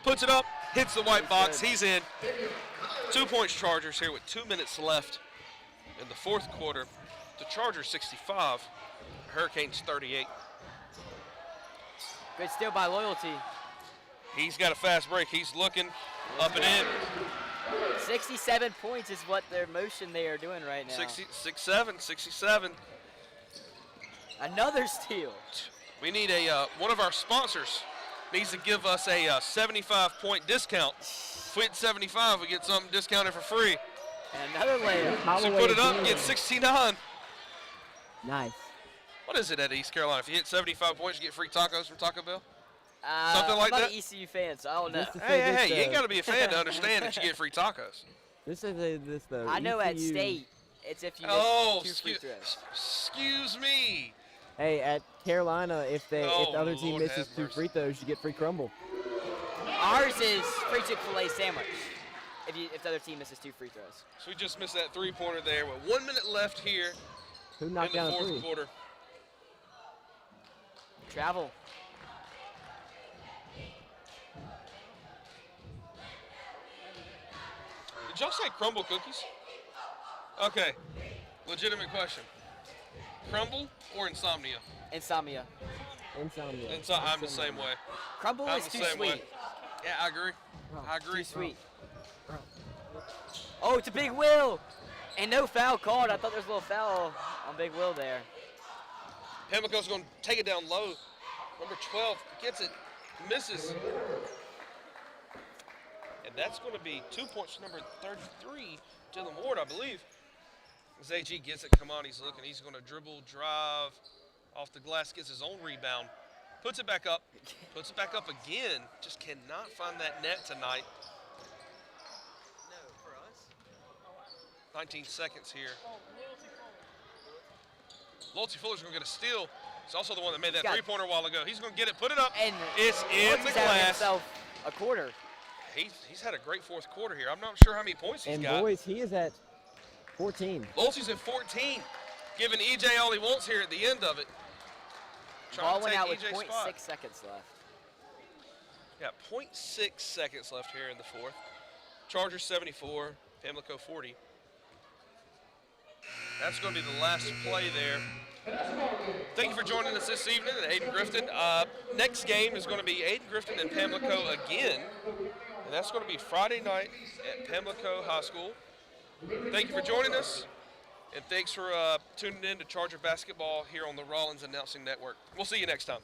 puts it up, hits the white box. He's in. 2 points Chargers here with 2 minutes left in the fourth quarter. The Chargers 65, Hurricanes 38.
Good steal by Loyalty.
He's got a fast break. He's looking up and in.
67 points is what their motion they are doing right now.
67.
Another steal.
We need a one of our sponsors needs to give us a 75-point discount. If we hit 75, we get something discounted for free.
And another layup.
So
Holloway
put it up,
again.
get 69.
Nice.
What is it at East Carolina? If you hit 75 points, you get free tacos from Taco Bell? Something like
I'm not
that?
an ECU fan, so I don't know.
Just to
Hey,
say this,
you ain't got to be a fan to understand that you get free tacos.
This is this though.
I know at
ECU
State, it's if you miss 2 free throws.
Excuse me.
Hey, at Carolina, if the other team
Lord
misses
have
2
mercy.
free throws, you get free crumble.
Ours is free Chick-fil-A sandwich if the other team misses 2 free throws.
So we just missed that three-pointer there with 1 minute left here
Who
in
knocked
the
down a
fourth
3?
quarter.
Travel.
Did y'all say crumble cookies? Okay, legitimate question. Crumble or insomnia?
Insomnia.
Insomnia.
I'm the same way.
Crumble
I'm
is
the
too
same
sweet.
way. Yeah, I agree. I agree.
Too sweet. Oh, it's a Big Will. And no foul called. I thought there was a little foul on Big Will there.
Pamlico's going to take it down low. Number 12 gets it, misses. And that's going to be 2 points for number 33, Dylan Ward, I believe. As AG gets it, come on, he's looking. He's going to dribble, drive off the glass, gets his own rebound. Puts it back up again. Just cannot find that net tonight.
No, for us.
19 seconds here. Loyalty Fuller's going to get a steal. He's also the one that made that
Got it.
three-pointer a while ago. He's going to get it, put it up.
And
It's in the
Loyalty's having
glass.
himself a quarter.
He's had a great fourth quarter here. I'm not sure how many points he's
And
got.
boys, he is at 14.
Loyalty's at 14, giving EJ all he wants here at the end of it. Trying
Ball
to
went
take
out with
EJ's
0.6
spot.
seconds left.
Got 0.6 seconds left here in the fourth. Chargers 74, Pamlico 40. That's going to be the last play there. Thank you for joining us this evening at Ayden-Grifton. Next game is going to be Ayden-Grifton and Pamlico again. And that's going to be Friday night at Pamlico High School. Thank you for joining us. And thanks for tuning in to Charger Basketball here on the Rollins Announcing Network. We'll see you next time.